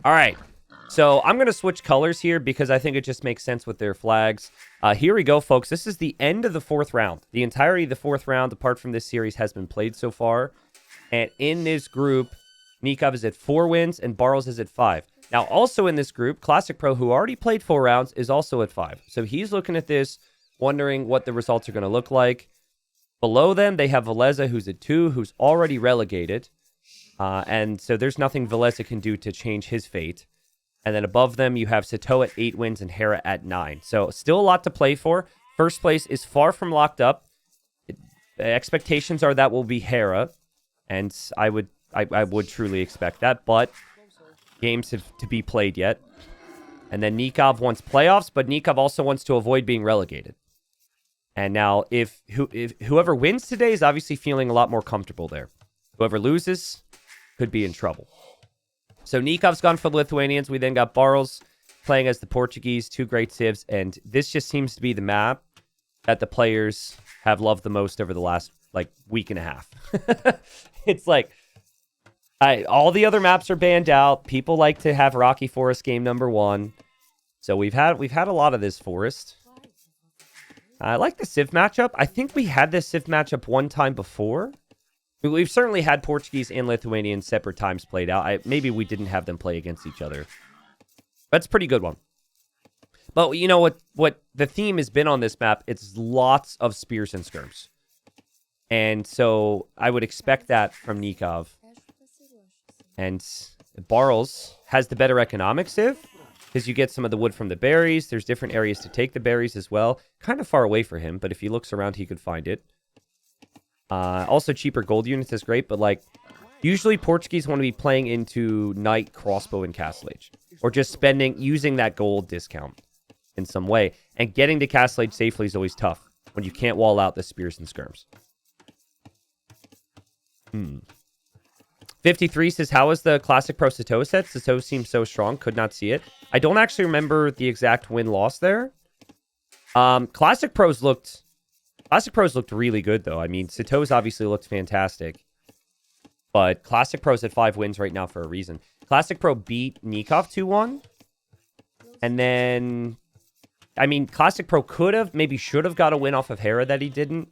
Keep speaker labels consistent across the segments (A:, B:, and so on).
A: All right. So I'm going to switch colors here because I think it just makes sense with their flags. Here we go, folks. This is the end of the 4th round. The entirety of the 4th round, apart from this series, has been played so far. And in this group, Nicov is at 4 wins and Barles is at 5. Now, also in this group, Classic Pro, who already played 4 rounds, is also at 5. So he's looking at this, wondering what the results are going to look like. Below them, they have Ballista, who's at 2, who's already relegated. And so there's nothing Ballista can do to change his fate. And then above them, you have Sato at 8 wins and Hera at 9. So still a lot to play for. First place is far from locked up. The expectations are that will be Hera. And I would truly expect that. But games have to be played yet. And then Nicov wants playoffs, but Nicov also wants to avoid being relegated. And now if whoever wins today is obviously feeling a lot more comfortable there. Whoever loses could be in trouble. So Nikov's gone for the Lithuanians. We then got Barles playing as the Portuguese, 2 great civs, and this just seems to be the map that the players have loved the most over the last, week and a half. It's like, all the other maps are banned out. People like to have Rocky Forest game number 1. So we've had a lot of this forest. I like the civ matchup. I think we had this civ matchup one time before. We've certainly had Portuguese and Lithuanian separate times played out. Maybe we didn't have them play against each other. That's a pretty good one. But you know what the theme has been on this map? It's lots of spears and skirms. And so I would expect that from Nicov. And Barles has the better economic civ, because you get some of the wood from the berries. There's different areas to take the berries as well. Kind of far away for him, but if he looks around, he could find it. Also, cheaper gold units is great, but usually Portuguese want to be playing into knight, crossbow, and castle age, or just using that gold discount in some way. And getting to castle age safely is always tough when you can't wall out the spears and skirms. 53 says, how is the Classic Pro Sato set? Sato seems so strong. Could not see it. I don't actually remember the exact win-loss there. Classic Pros looked really good, though. I mean, Sato's obviously looked fantastic. But Classic Pro's at 5 wins right now for a reason. Classic Pro beat Nicov 2-1. And then, Classic Pro maybe should have got a win off of Hera that he didn't.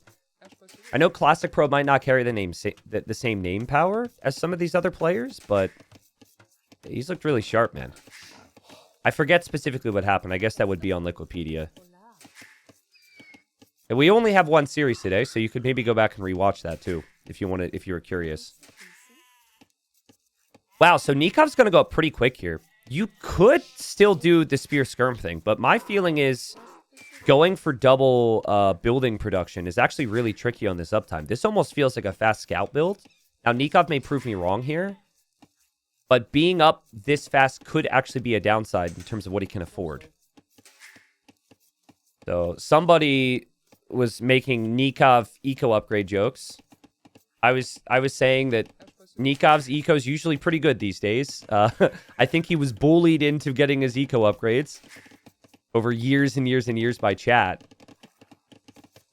A: I know Classic Pro might not carry the same name power as some of these other players, but he's looked really sharp, man. I forget specifically what happened. I guess that would be on Wikipedia. And we only have 1 series today, so you could maybe go back and rewatch that too, if you were curious. Wow, so Nikov's going to go up pretty quick here. You could still do the spear skirm thing, but my feeling is going for double building production is actually really tricky on this uptime. This almost feels like a fast scout build. Now, Nicov may prove me wrong here, but being up this fast could actually be a downside in terms of what he can afford. So somebody was making Nicov eco upgrade jokes. I was saying that Nikov's eco is usually pretty good these days. I think he was bullied into getting his eco upgrades over years and years and years by chat.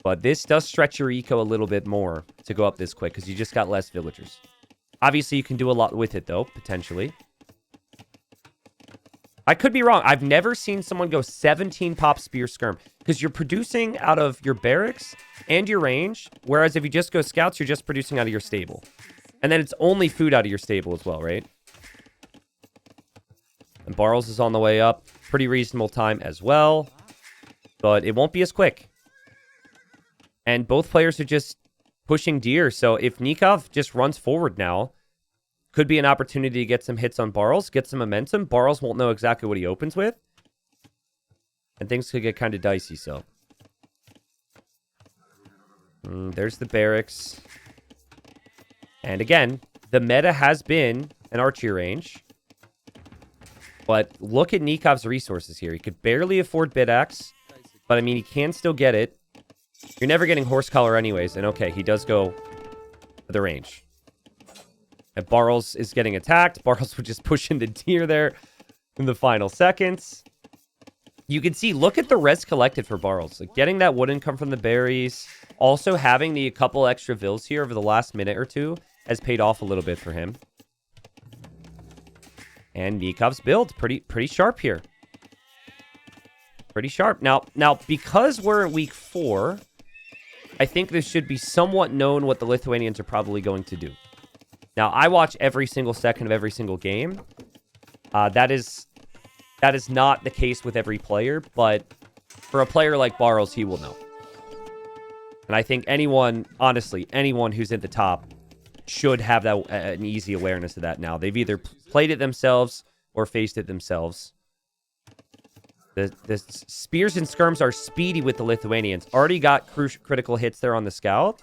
A: But this does stretch your eco a little bit more to go up this quick, because you just got less villagers. Obviously, you can do a lot with it, though, potentially. I could be wrong. I've never seen someone go 17 pop spear skirm, because you're producing out of your barracks and your range, whereas if you just go scouts, you're just producing out of your stable. And then it's only food out of your stable as well, right? And Barles is on the way up. Pretty reasonable time as well. But it won't be as quick. And both players are just pushing deer. So if Nicov just runs forward now, could be an opportunity to get some hits on Barles, get some momentum. Barles won't know exactly what he opens with. And things could get kind of dicey, so. There's the barracks. And again, the meta has been an archery range. But look at Nikov's resources here. He could barely afford Bidax. But, I mean, he can still get it. You're never getting horse collar anyways. And, okay, he does go to the range. And Barles is getting attacked. Barles would just push in the deer there in the final seconds. You can see, look at the res collected for Barles. Like, getting that wood income from the berries. Also having the couple extra vills here over the last minute or two has paid off a little bit for him. And Nikov's build, pretty sharp here. Pretty sharp. Now, because we're in week 4, I think this should be somewhat known what the Lithuanians are probably going to do. Now, I watch every single second of every single game. That is not the case with every player, but for a player like Barles, he will know. And I think anyone, honestly, anyone who's at the top should have that an easy awareness of that now. They've either played it themselves or faced it themselves. The spears and skirms are speedy with the Lithuanians. Already got critical hits there on the scout.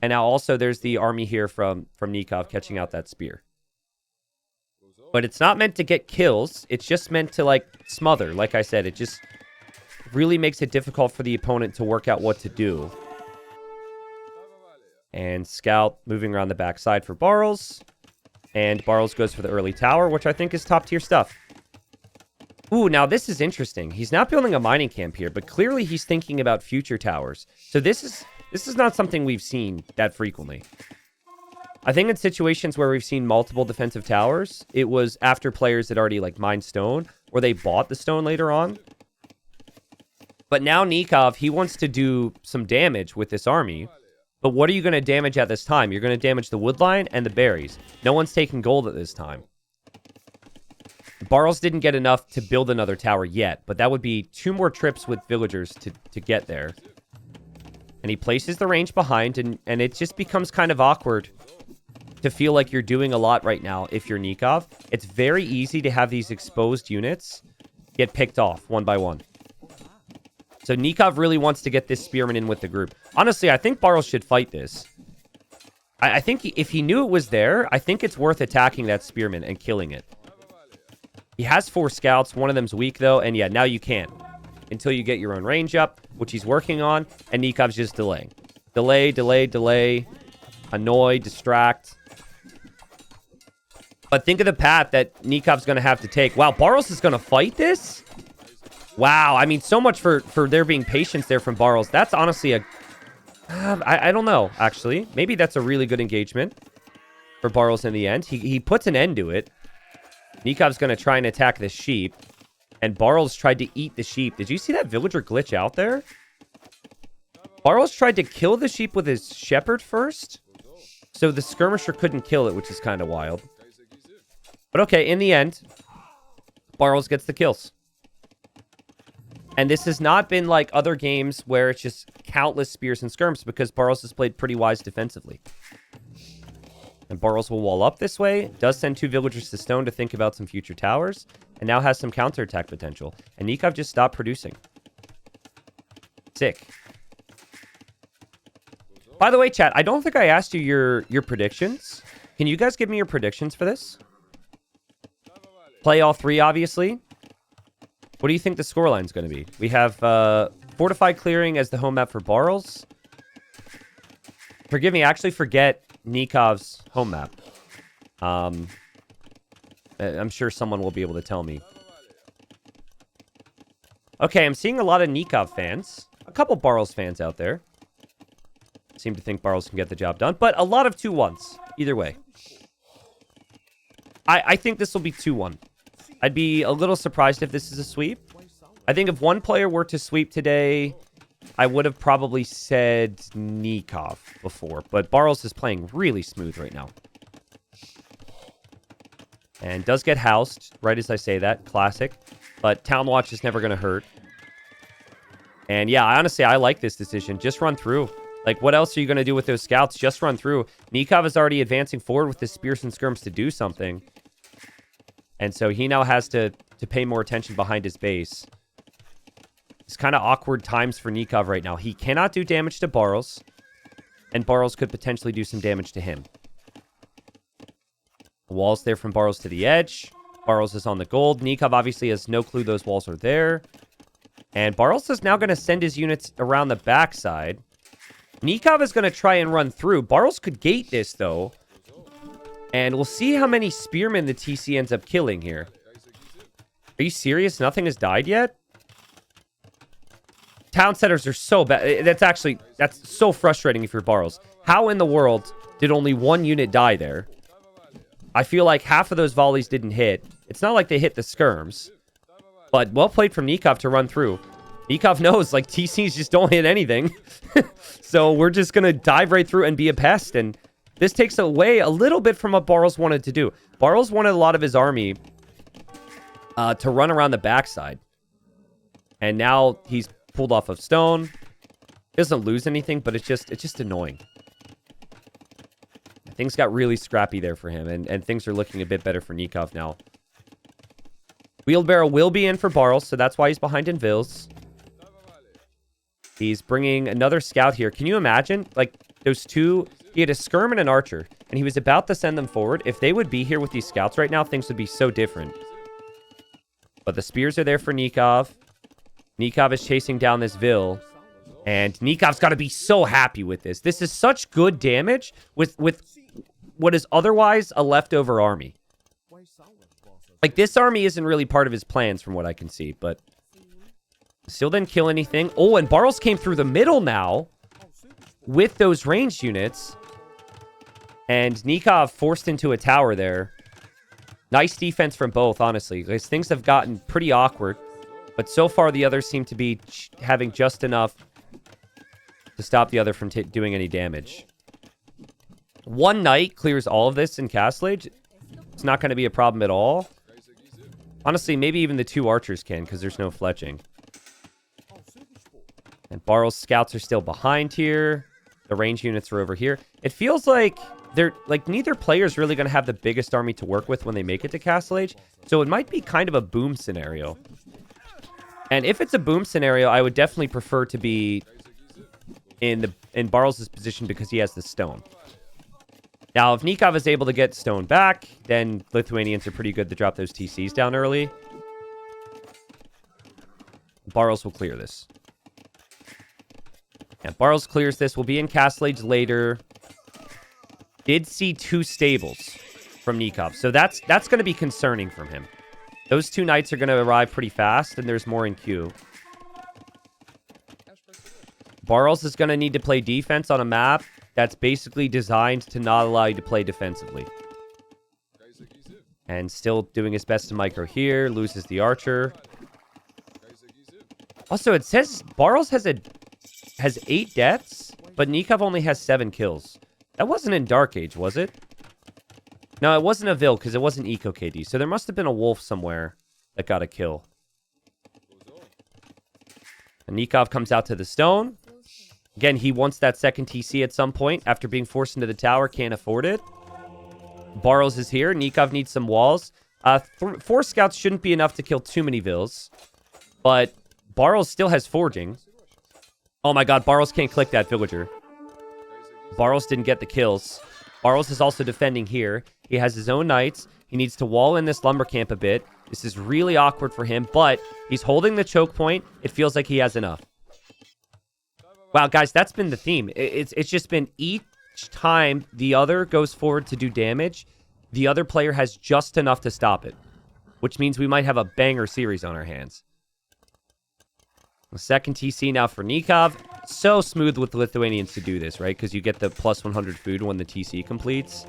A: And now also there's the army here from Nicov catching out that spear. But it's not meant to get kills. It's just meant to, like, smother. Like I said, it just really makes it difficult for the opponent to work out what to do. And scout moving around the backside for Barles. And Barles goes for the early tower, which I think is top tier stuff. Ooh, now this is interesting. He's not building a mining camp here, but clearly he's thinking about future towers. So this is not something we've seen that frequently. I think in situations where we've seen multiple defensive towers, it was after players had already, like, mined stone, or they bought the stone later on. But now Nicov, he wants to do some damage with this army. But what are you going to damage at this time? You're going to damage the wood line and the berries. No one's taking gold at this time. Barles didn't get enough to build another tower yet, but that would be 2 more trips with villagers to get there. And he places the range behind, and it just becomes kind of awkward to feel like you're doing a lot right now if you're Nicov. It's very easy to have these exposed units get picked off one by one. So Nicov really wants to get this spearman in with the group. Honestly, I think Barles should fight this. I think if he knew it was there, I think it's worth attacking that spearman and killing it. He has 4 scouts. One of them's weak, though. And yeah, now you can't. Until you get your own range up, which he's working on. And Nikov's just delaying. Delay. Annoy, distract. But think of the path that Nikov's going to have to take. Wow, Barles is going to fight this? Wow, I mean, so much for there being patience there from Barles. That's honestly a... I don't know, actually. Maybe that's a really good engagement for Barles in the end. He puts an end to it. Nikov's going to try and attack this sheep. And Barles tried to eat the sheep. Did you see that villager glitch out there? Barles tried to kill the sheep with his shepherd first. So the skirmisher couldn't kill it, which is kind of wild. But okay, in the end, Barles gets the kills. And this has not been like other games where it's just countless spears and skirms, because Barles has played pretty wise defensively. And Barles will wall up this way. Does send 2 villagers to stone to think about some future towers. And now has some counterattack potential. And Nicov just stopped producing. Sick. By the way, chat, I don't think I asked you your predictions. Can you guys give me your predictions for this? Play all 3, obviously. What do you think the scoreline's going to be? We have Fortified Clearing as the home map for Barles. Forgive me, I actually forget Nikov's home map. I'm sure someone will be able to tell me. Okay, I'm seeing a lot of Nicov fans. A couple Barles fans out there. Seem to think Barles can get the job done. But a lot of 2-1s. Either way. I think this will be 2-1. I'd be a little surprised if this is a sweep. I think if one player were to sweep today, I would have probably said Nicov before. But Barles is playing really smooth right now. And does get housed, right as I say that. Classic. But Town Watch is never going to hurt. And yeah, honestly, I like this decision. Just run through. Like, what else are you going to do with those scouts? Just run through. Nicov is already advancing forward with his spears and skirms to do something. And so he now has to pay more attention behind his base. It's kind of awkward times for Nicov right now. He cannot do damage to Barles. And Barles could potentially do some damage to him. The wall's there from Barles to the edge. Barles is on the gold. Nicov obviously has no clue those walls are there. And Barles is now going to send his units around the backside. Nicov is going to try and run through. Barles could gate this, though. And we'll see how many spearmen the TC ends up killing here. Are you serious? Nothing has died yet? Town centers are so bad. That's so frustrating if you're Barles. How in the world did only 1 unit die there? I feel like half of those volleys didn't hit. It's not like they hit the skirms. But well played from Nicov to run through. Nicov knows, like, TCs just don't hit anything. So we're just going to dive right through and be a pest. And this takes away a little bit from what Barles wanted to do. Barles wanted a lot of his army to run around the backside. And now he's pulled off of stone. He doesn't lose anything, but it's just annoying. Things got really scrappy there for him, and things are looking a bit better for Nicov now. Wheelbarrow will be in for Barles, so that's why he's behind in Vils. He's bringing another scout here. Can you imagine? Like, those two... He had a skirm and an archer, and he was about to send them forward. If they would be here with these scouts right now, things would be so different. But the spears are there for Nicov. Nicov is chasing down this Vil. And Nikov's got to be so happy with this. This is such good damage with what is otherwise a leftover army. Like, this army isn't really part of his plans from what I can see, but still didn't kill anything. Oh, and Barles came through the middle now with those ranged units. And Nicov forced into a tower there. Nice defense from both, honestly, because things have gotten pretty awkward. But so far, the others seem to be having just enough to stop the other from doing any damage. One knight clears all of this in Castle Age. It's not going to be a problem at all. Honestly, maybe even the two archers can, because there's no fletching. And Barles' scouts are still behind here. The range units are over here. It feels like neither player is really going to have the biggest army to work with when they make it to Castle Age. So it might be kind of a boom scenario. And if it's a boom scenario, I would definitely prefer to be in Barles' position because he has the stone. Now, if Nicov is able to get stone back, then Lithuanians are pretty good to drop those TCs down early. Barles will clear this. Yeah, Barles clears this. We'll be in Castle Age later. Did see 2 stables from Nicov, so that's going to be concerning from him. Those 2 knights are going to arrive pretty fast, and there's more in queue. Barles is going to need to play defense on a map that's basically designed to not allow you to play defensively. And still doing his best to micro here. Loses the archer. Also, it says Barles has 8 deaths, but Nicov only has 7 kills. That wasn't in Dark Age, was it? No, it wasn't a Vil, because it wasn't Eco KD. So there must have been a wolf somewhere that got a kill. And Nicov comes out to the stone. Again, he wants that second TC at some point. After being forced into the tower, can't afford it. Barles is here. Nicov needs some walls. 4 scouts shouldn't be enough to kill too many Vils. But Barles still has forging. Oh my god, Barles can't click that villager. Barles didn't get the kills. Barles is also defending here. He has his own knights. He needs to wall in this lumber camp a bit. This is really awkward for him, but he's holding the choke point. It feels like he has enough. Wow, guys, that's been the theme. It's just been each time the other goes forward to do damage, the other player has just enough to stop it, which means we might have a banger series on our hands. The second TC now for Nicov. So smooth with the Lithuanians to do this, right? Because you get the plus 100 food when the TC completes.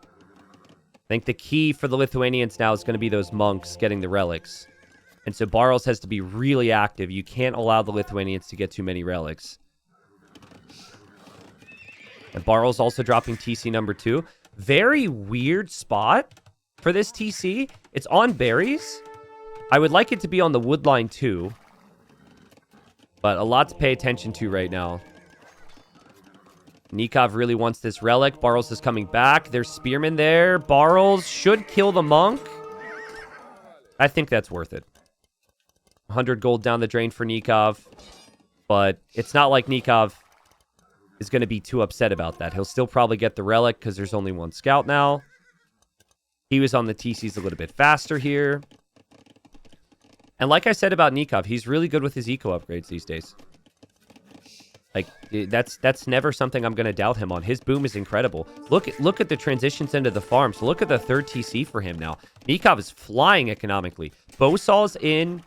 A: I think the key for the Lithuanians now is going to be those monks getting the relics. And so Barles has to be really active. You can't allow the Lithuanians to get too many relics. And Barles also dropping TC number 2. Very weird spot for this TC. It's on berries. I would like it to be on the wood line too. But a lot to pay attention to right now. Nicov really wants this relic. Barles is coming back. There's spearmen there. Barles should kill the monk. I think that's worth it. 100 gold down the drain for Nicov. But it's not like Nicov is going to be too upset about that. He'll still probably get the relic because there's only 1 scout now. He was on the TCs a little bit faster here. And like I said about Nicov, he's really good with his eco upgrades these days. Like, that's never something I'm going to doubt him on. His boom is incredible. Look at the transitions into the farms. Look at the 3rd TC for him now. Nicov is flying economically. Bowsaws in.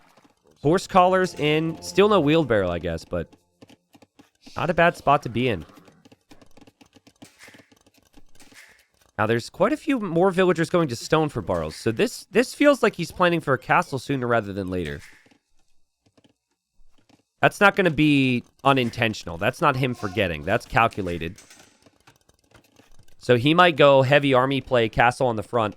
A: Horse collars in. Still no wheelbarrow, I guess, but not a bad spot to be in. Now, there's quite a few more villagers going to stone for Barles. So this feels like he's planning for a castle sooner rather than later. That's not going to be unintentional. That's not him forgetting. That's calculated. So he might go heavy army play, castle on the front.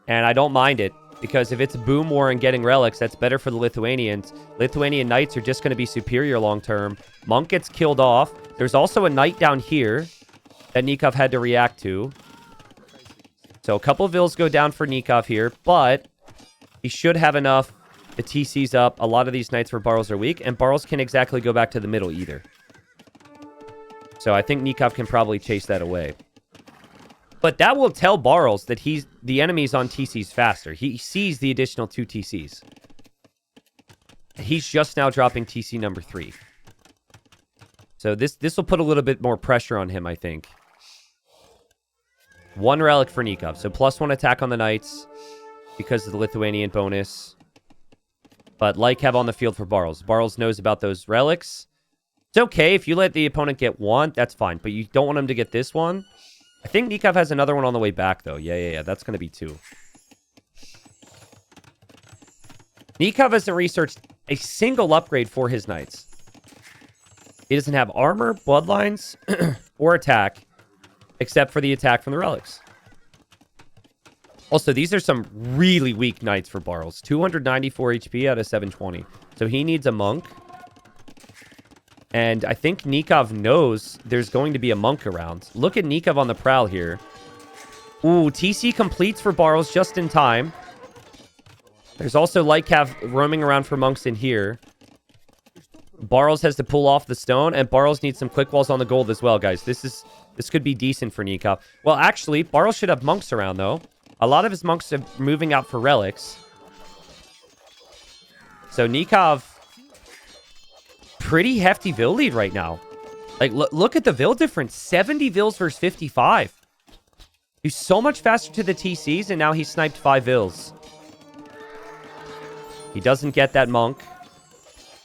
A: And I don't mind it. Because if it's a boom war and getting relics, that's better for the Lithuanians. Lithuanian knights are just going to be superior long term. Monk gets killed off. There's also a knight down here that Nicov had to react to. So a couple of vills go down for Nicov here, but he should have enough. The TC's up. A lot of these knights for Barles are weak, and Barles can't exactly go back to the middle either. So I think Nicov can probably chase that away. But that will tell Barles that the enemy's on TCs faster. He sees the additional 2 TCs. He's just now dropping TC number 3. So this will put a little bit more pressure on him, I think. 1 relic for Nicov. So +1 attack on the knights because of the Lithuanian bonus. But like have on the field for Barles. Barles knows about those relics. It's okay if you let the opponent get 1. That's fine. But you don't want him to get this one. I think Nicov has another one on the way back, though. Yeah. That's going to be 2. Nicov hasn't researched a single upgrade for his knights. He doesn't have armor, bloodlines, or attack, except for the attack from the relics. Also, these are some really weak knights for Barles. 294 HP out of 720. So he needs a monk. And I think Nicov knows there's going to be a monk around. Look at Nicov on the prowl here. Ooh, TC completes for Barles just in time. There's also Lycav roaming around for monks in here. Barles has to pull off the stone, and Barles needs some quick walls on the gold as well, guys. This could be decent for Nicov. Well, actually, Barles should have monks around, though. A lot of his monks are moving out for relics. So Nicov, pretty hefty vill lead right now. Like, look at the vill difference. 70 vills versus 55. He's so much faster to the TCs, and now he's sniped 5 vills. He doesn't get that monk,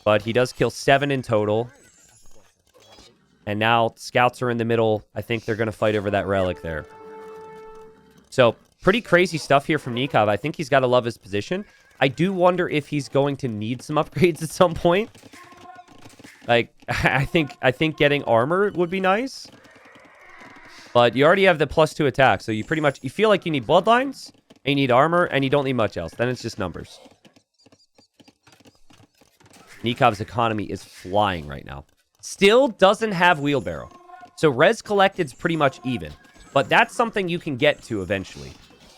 A: but he does kill 7 in total. And now scouts are in the middle. I think they're going to fight over that relic there. So, pretty crazy stuff here from Nicov. I think he's got to love his position. I do wonder if he's going to need some upgrades at some point. Like, I think getting armor would be nice. But you already have the +2 attack, so you feel like you need bloodlines, and you need armor, and you don't need much else. Then it's just numbers. Nikov's economy is flying right now. Still doesn't have wheelbarrow. So res collected's pretty much even. But that's something you can get to eventually.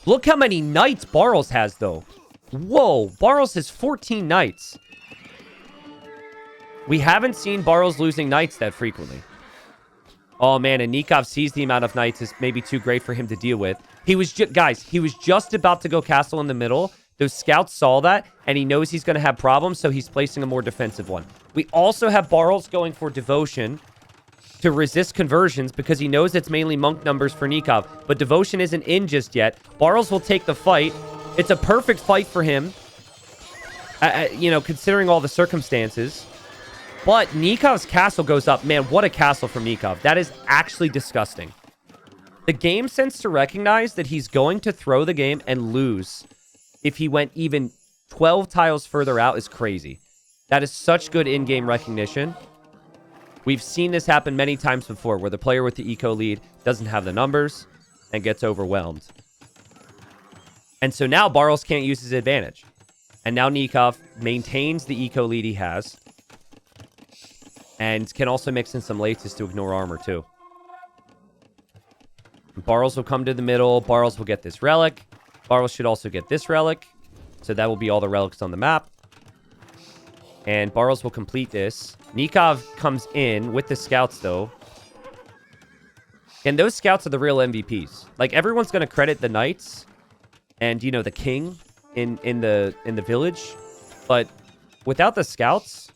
A: Look how many knights Barles has, though. Whoa, Barles has 14 knights. We haven't seen Barles losing knights that frequently. Oh, man, and Nicov sees the amount of knights is maybe too great for him to deal with. Guys, he was just about to go castle in the middle. Those scouts saw that, and he knows he's going to have problems, so he's placing a more defensive one. We also have Barles going for devotion to resist conversions because he knows it's mainly monk numbers for Nicov. But devotion isn't in just yet. Barles will take the fight. It's a perfect fight for him, considering all the circumstances. But Nikov's castle goes up. Man, what a castle from Nicov. That is actually disgusting. The game sense to recognize that he's going to throw the game and lose if he went even 12 tiles further out is crazy. That is such good in-game recognition. We've seen this happen many times before, where the player with the eco lead doesn't have the numbers and gets overwhelmed. And so now Barles can't use his advantage. And now Nicov maintains the eco lead he has. And can also mix in some laces to ignore armor, too. Barles will come to the middle. Barles will get this relic. Barles should also get this relic. So that will be all the relics on the map. And Barles will complete this. Nicov comes in with the scouts, though. And those scouts are the real MVPs. Like, everyone's going to credit the knights and, the king in the village. But without the scouts,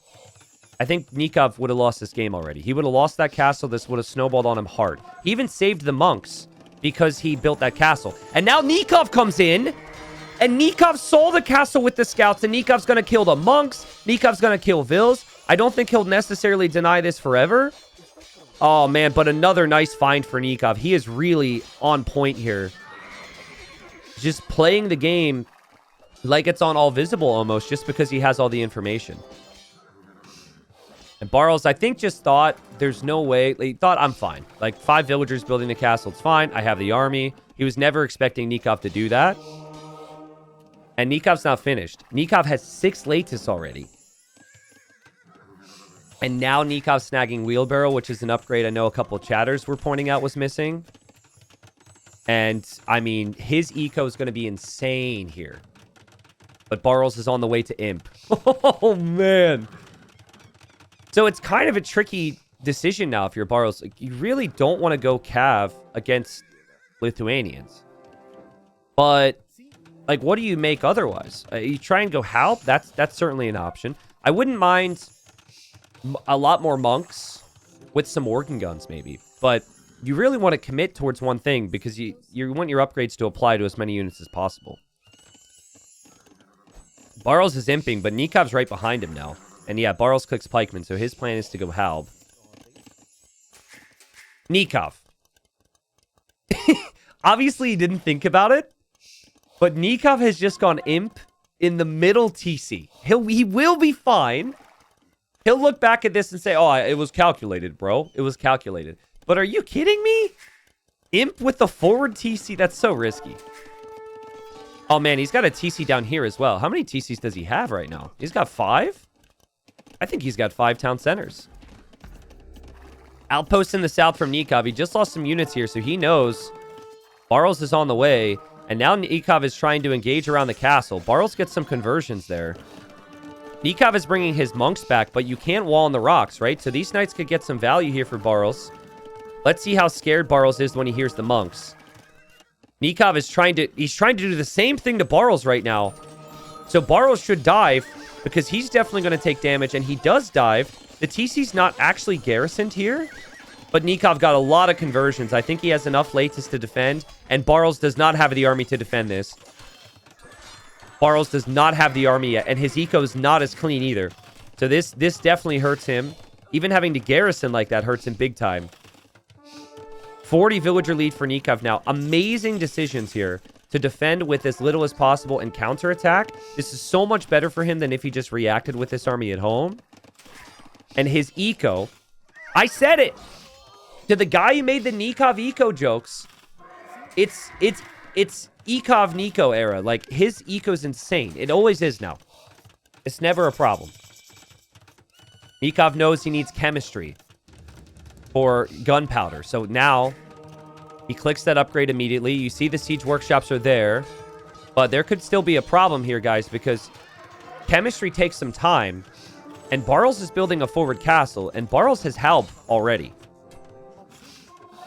A: I think Nicov would have lost this game already. He would have lost that castle. This would have snowballed on him hard. He even saved the monks because he built that castle. And now Nicov comes in, and Nicov saw the castle with the scouts, and Nikov's going to kill the monks. Nikov's going to kill Vils. I don't think he'll necessarily deny this forever, Oh, man, but another nice find for Nicov. He is really on point here. Just playing the game like it's on all visible almost, just because he has all the information. And Barles, I think, just thought there's no way. He thought, I'm fine. Like, 5 villagers building the castle, it's fine. I have the army. He was never expecting Nicov to do that. And Nikov's not finished. Nicov has 6 Latus already. And now Nikov's snagging Wheelbarrow, which is an upgrade I know a couple of chatters were pointing out was missing. And, I mean, his eco is going to be insane here. But Barles is on the way to Imp. Oh, man. So it's kind of a tricky decision now if you're Barles. Like, you really don't want to go Cav against Lithuanians. But, like, what do you make otherwise? You try and go Halp? That's certainly an option. I wouldn't mind a lot more monks with some organ guns, maybe. But you really want to commit towards one thing because you want your upgrades to apply to as many units as possible. Barles is imping, but Nikov's right behind him now. And yeah, Barles clicks Pikeman, so his plan is to go Halb. Nicov. Obviously, he didn't think about it, but Nicov has just gone Imp in the middle TC. He will be fine. He'll look back at this and say, oh, it was calculated, bro. It was calculated. But are you kidding me? Imp with the forward TC? That's so risky. Oh, man, he's got a TC down here as well. How many TCs does he have right now? He's got 5? I think he's got 5 town centers. Outpost in the south from Nicov. He just lost some units here, so he knows Barles is on the way. And now Nicov is trying to engage around the castle. Barles gets some conversions there. Nicov is bringing his monks back, but you can't wall on the rocks, right? So these knights could get some value here for Barles. Let's see how scared Barles is when he hears the monks. Nicov is trying to do the same thing to Barles right now. So Barles should dive because he's definitely going to take damage, and he does dive. The TC's not actually garrisoned here, but Nicov got a lot of conversions. I think he has enough Latus to defend, and Barles does not have the army to defend this. Barles does not have the army yet, and his eco is not as clean either. So this definitely hurts him. Even having to garrison like that hurts him big time. 40 villager lead for Nicov now. Amazing decisions here to defend with as little as possible and counterattack. This is so much better for him than if he just reacted with this army at home. And his eco, I said it to the guy who made the Nicov eco jokes. It's Ecov Nico era. Like, his eco's insane. It always is now. It's never a problem. Nicov knows he needs chemistry for gunpowder. So now he clicks that upgrade immediately. You see the siege workshops are there, but there could still be a problem here, guys, because chemistry takes some time, and Barles is building a forward castle, and Barles has help already.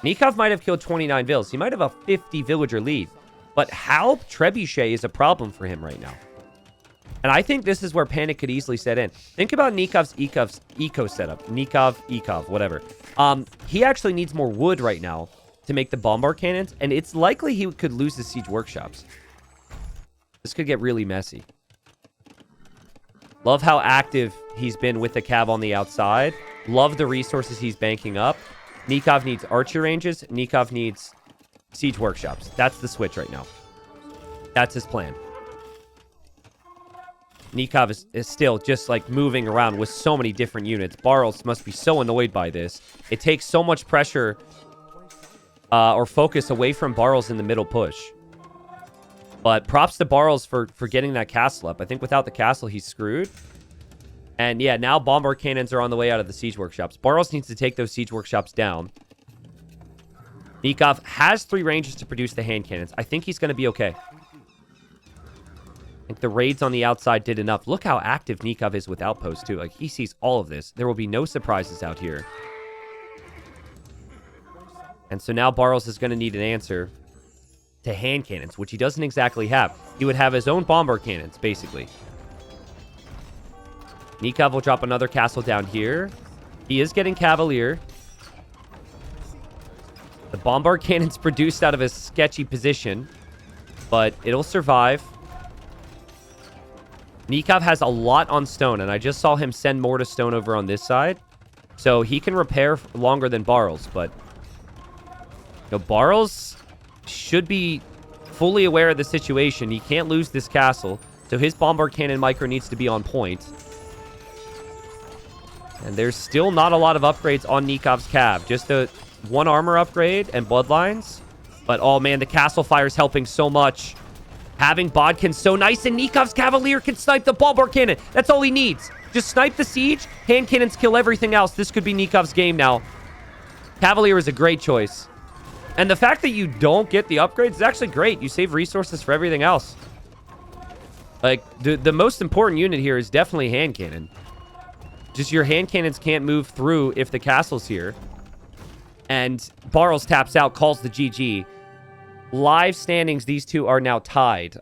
A: Nicov might have killed 29 vills. He might have a 50 villager lead, but Halb Trebuchet is a problem for him right now. And I think this is where panic could easily set in. Think about Nikov's eco setup. Nicov, whatever. He actually needs more wood right now to make the bombard cannons, and it's likely he could lose his siege workshops. This could get really messy. Love how active he's been with the cav on the outside. Love the resources he's banking up. Nicov needs archer ranges. Nicov needs siege workshops. That's the switch right now. That's his plan. Nicov is still just like moving around with so many different units. Barles must be so annoyed by this. It takes so much pressure or focus away from Barles in the middle push. But props to Barles for getting that castle up. I think without the castle, he's screwed. And yeah, now bombard cannons are on the way out of the siege workshops. Barles needs to take those siege workshops down. Nicov has 3 ranges to produce the hand cannons. I think he's going to be okay. I think the raids on the outside did enough. Look how active Nicov is with outposts, too. Like, he sees all of this. There will be no surprises out here. And so now Barles is going to need an answer to hand cannons, which he doesn't exactly have. He would have his own bombard cannons, basically. Nicov will drop another castle down here. He is getting Cavalier. The bombard cannon's produced out of a sketchy position, but it'll survive. Nicov has a lot on stone, and I just saw him send more to stone over on this side. So he can repair longer than Barles, but Barles should be fully aware of the situation. He can't lose this castle, so his bombard cannon micro needs to be on point. And there's still not a lot of upgrades on Nikov's cav. Just a 1 armor upgrade and bloodlines. But, oh man, the castle fire is helping so much. Having Bodkin's so nice, and Nikov's Cavalier can snipe the bombard cannon. That's all he needs. Just snipe the siege, hand cannons kill everything else. This could be Nikov's game now. Cavalier is a great choice. And the fact that you don't get the upgrades is actually great. You save resources for everything else. Like, the most important unit here is definitely hand cannon. Just your hand cannons can't move through if the castle's here. And Barles taps out, calls the GG. Live standings, these two are now tied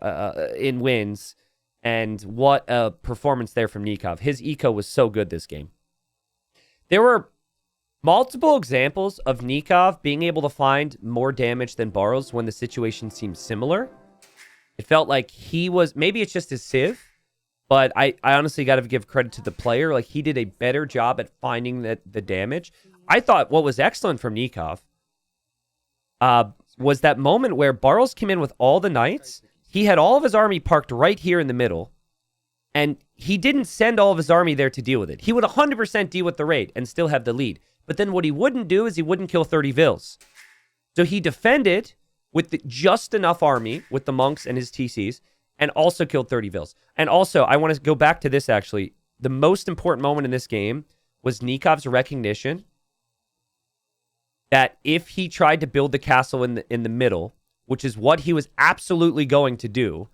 A: in wins. And what a performance there from Nicov. His eco was so good this game. There were multiple examples of Nicov being able to find more damage than Barles when the situation seemed similar. It felt like he was... Maybe it's just his civ, but I honestly got to give credit to the player. Like, he did a better job at finding the damage. I thought what was excellent from Nicov was that moment where Barles came in with all the knights. He had all of his army parked right here in the middle, and he didn't send all of his army there to deal with it. He would 100% deal with the raid and still have the lead. But then what he wouldn't do is he wouldn't kill 30 vills. So he defended with just enough army with the monks and his TCs, and also killed 30 vills. And also, I want to go back to this, actually. The most important moment in this game was Nikov's recognition that if he tried to build the castle in the middle, which is what he was absolutely going to do,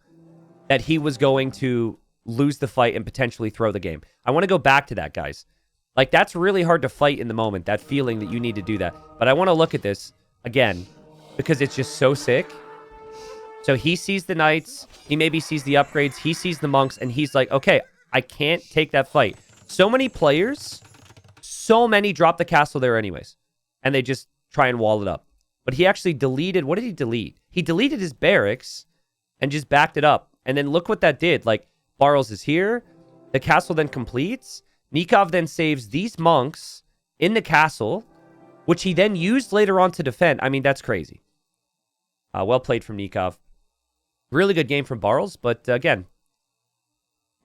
A: that he was going to lose the fight and potentially throw the game. I want to go back to that, guys. Like, that's really hard to fight in the moment, that feeling that you need to do that. But I want to look at this again, because it's just so sick. So he sees the knights, he maybe sees the upgrades, he sees the monks, and he's like, okay, I can't take that fight. So many players, so many drop the castle there anyways, and they just try and wall it up. But he actually deleted, what did he delete? He deleted his barracks and just backed it up. And then look what that did. Like, Barles is here, the castle then completes, Nicov then saves these monks in the castle, which he then used later on to defend. I mean, that's crazy. Well played from Nicov. Really good game from Barles, but again,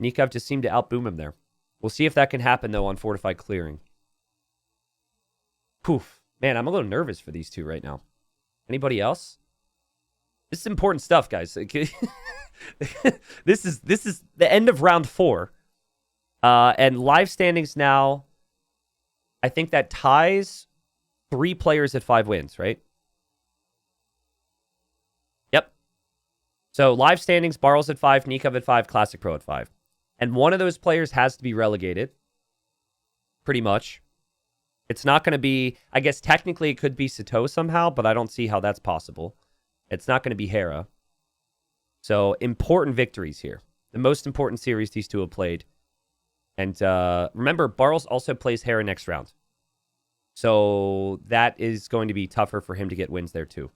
A: Nicov just seemed to outboom him there. We'll see if that can happen, though, on Fortified Clearing. Poof. Man, I'm a little nervous for these two right now. Anybody else? This is important stuff, guys. This is the end of round 4. And live standings now, I think that ties 3 players at 5 wins, right? Yep. So live standings, Barles at 5, Nicov at 5, Classic Pro at 5. And one of those players has to be relegated. Pretty much. It's not going to be... I guess technically it could be Sato somehow, but I don't see how that's possible. It's not going to be Hera. So important victories here. The most important series these two have played. And remember, Barles also plays Hera next round. So that is going to be tougher for him to get wins there too.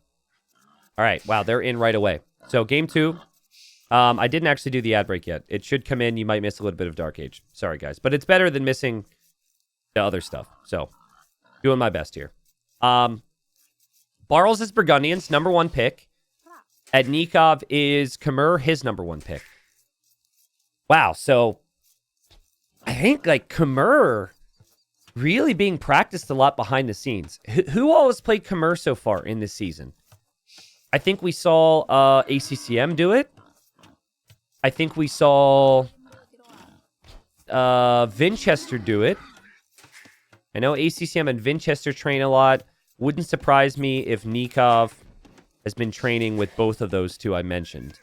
A: All right. Wow, they're in right away. So game 2. I didn't actually do the ad break yet. It should come in. You might miss a little bit of Dark Age. Sorry, guys. But it's better than missing the other stuff. So doing my best here. Barles is Burgundian's number 1 pick. And Nicov is Khmer, his number 1 pick. Wow. So I think like Khmer really being practiced a lot behind the scenes. Who all has played Khmer so far in this season? I think we saw ACCM do it. I think we saw Vinchester do it. I know ACCM and Vinchester train a lot. Wouldn't surprise me if Nicov has been training with both of those two I mentioned.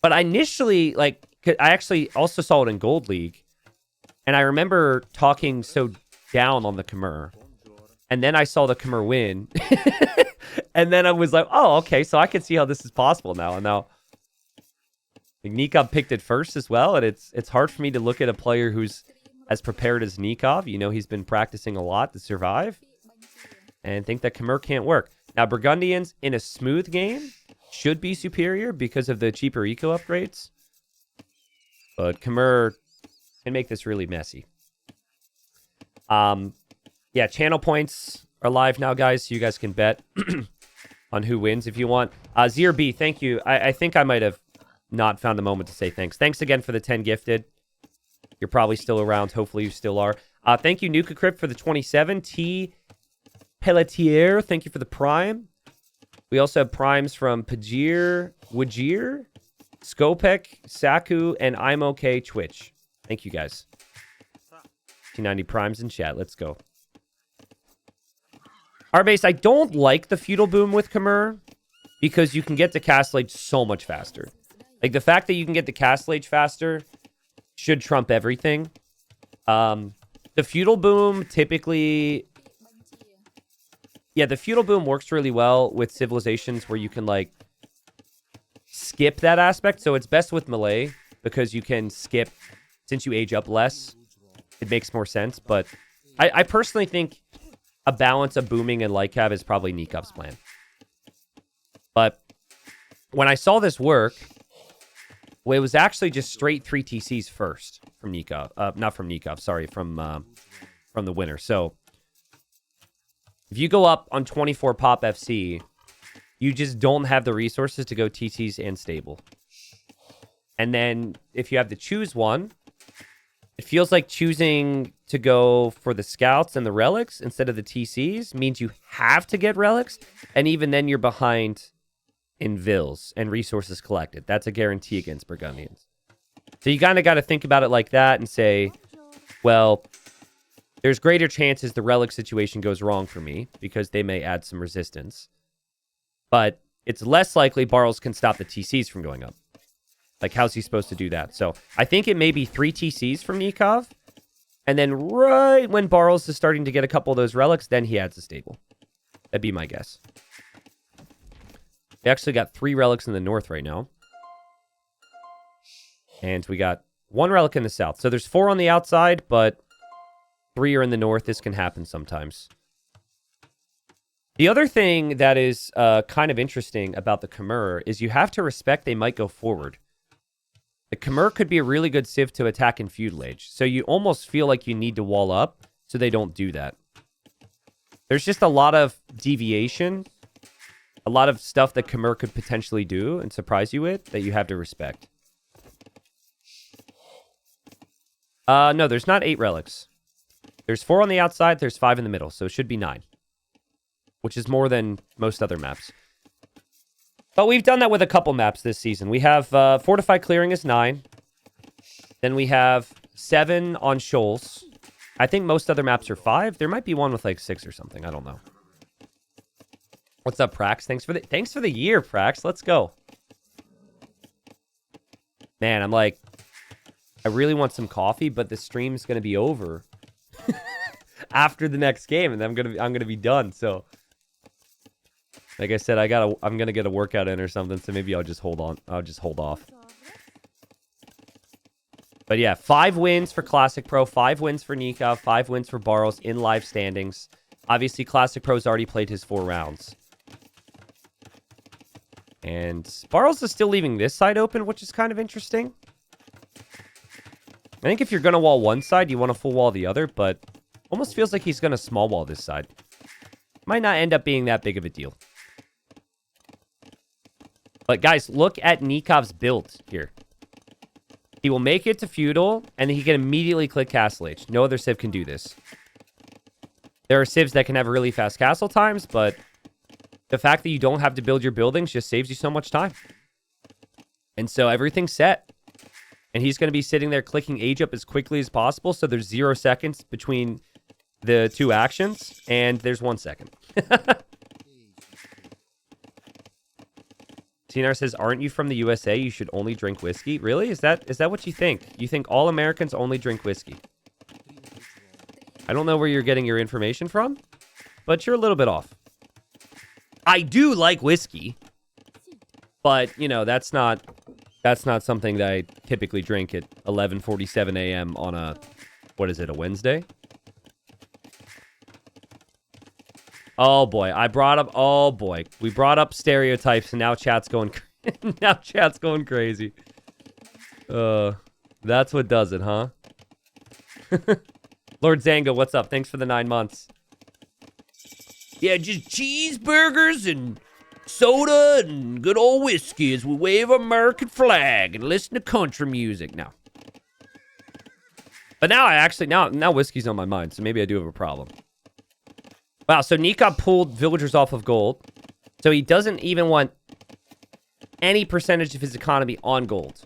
A: But I initially, like, I actually also saw it in Gold League. And I remember talking so down on the Khmer. And then I saw the Khmer win. And then I was like, oh, okay, so I can see how this is possible now. And now Nicov picked it first as well. And it's hard for me to look at a player who's as prepared as Nicov. You know, he's been practicing a lot to survive. And think that Khmer can't work. Now, Burgundians in a smooth game should be superior because of the cheaper eco upgrades. But Khmer can make this really messy. Yeah, channel points are live now, guys, so you guys can bet on who wins if you want. Zier B, thank you. I think I might have not found a moment to say thanks. Thanks again for the 10 gifted. You're probably still around. Hopefully you still are. Thank you, Nuka Crypt, for the 27. T. Pelletier, thank you for the prime. We also have primes from Pajir, Wajir, Skopek, Saku, and I'm okay Twitch. Thank you, guys. T90 primes in chat. Let's go. Arbase, I don't like the feudal boom with Khmer because you can get to Castle Age so much faster. Like, the fact that you can get to Castle Age faster should trump everything. The feudal boom typically... Yeah, the feudal boom works really well with civilizations where you can, like, skip that aspect. So it's best with Malay because you can skip, since you age up less, it makes more sense. But I personally think a balance of booming and light cab is probably Nicov's plan. But when I saw this work, well, it was actually just straight 3 TCs first from Nicov. Not from Nicov, sorry, from the winner. So if you go up on 24 pop FC, you just don't have the resources to go TCs and stable. And then if you have to choose one, it feels like choosing to go for the scouts and the relics instead of the TCs means you have to get relics. And even then you're behind in vills and resources collected. That's a guarantee against Burgundians. So you kind of got to think about it like that and say, well, there's greater chances the relic situation goes wrong for me because they may add some resistance. But it's less likely Barles can stop the TCs from going up. Like, how's he supposed to do that? So I think it may be 3 TCs from Nicov. And then right when Barles is starting to get a couple of those relics, then he adds a stable. That'd be my guess. We actually got 3 relics in the north right now. And we got 1 relic in the south. So there's 4 on the outside, but 3 are in the north. This can happen sometimes. The other thing that is kind of interesting about the Khmer is you have to respect they might go forward. The Khmer could be a really good civ to attack in feudal age. So you almost feel like you need to wall up so they don't do that. There's just a lot of deviation. A lot of stuff that Khmer could potentially do and surprise you with that you have to respect. No, there's not 8 relics. There's 4 on the outside, there's 5 in the middle, so it should be 9. Which is more than most other maps. But we've done that with a couple maps this season. We have Fortified Clearing is 9. Then we have 7 on Shoals. I think most other maps are 5. There might be one with like 6 or something. I don't know. What's up, Prax? Thanks for the year, Prax. Let's go. Man, I'm like, I really want some coffee, but the stream's gonna be over after the next game, and I'm gonna be done. So, like I said, I'm gonna get a workout in or something. So maybe I'll just hold on. I'll just hold off. But yeah, 5 wins for Classic Pro, 5 wins for Nicov, 5 wins for Barles in live standings. Obviously, Classic Pro's already played his 4 rounds. And Barles is still leaving this side open, which is kind of interesting. I think if you're going to wall one side, you want to full wall the other, but almost feels like he's going to small wall this side. Might not end up being that big of a deal. But guys, look at Nikov's build here. He will make it to feudal, and then he can immediately click Castle Age. No other civ can do this. There are civs that can have really fast castle times, but the fact that you don't have to build your buildings just saves you so much time. And so everything's set. And he's going to be sitting there clicking age up as quickly as possible, so there's 0 seconds between the 2 actions, and there's 1 second. Tinar says, aren't you from the USA? You should only drink whiskey. Really? Is that what you think? You think all Americans only drink whiskey? I don't know where you're getting your information from, but you're a little bit off. I do like whiskey, but, you know, that's not something that I typically drink at 11:47 a.m. on a, what is it, a Wednesday? Oh boy, we brought up stereotypes, and now chat's going crazy. That's what does it, huh? Lord Zango, what's up? Thanks for the 9 months. Yeah, just cheeseburgers and soda and good old whiskey as we wave our American flag and listen to country music. Now. But now now whiskey's on my mind, so maybe I do have a problem. Wow, so Nicov pulled villagers off of gold. So he doesn't even want any percentage of his economy on gold.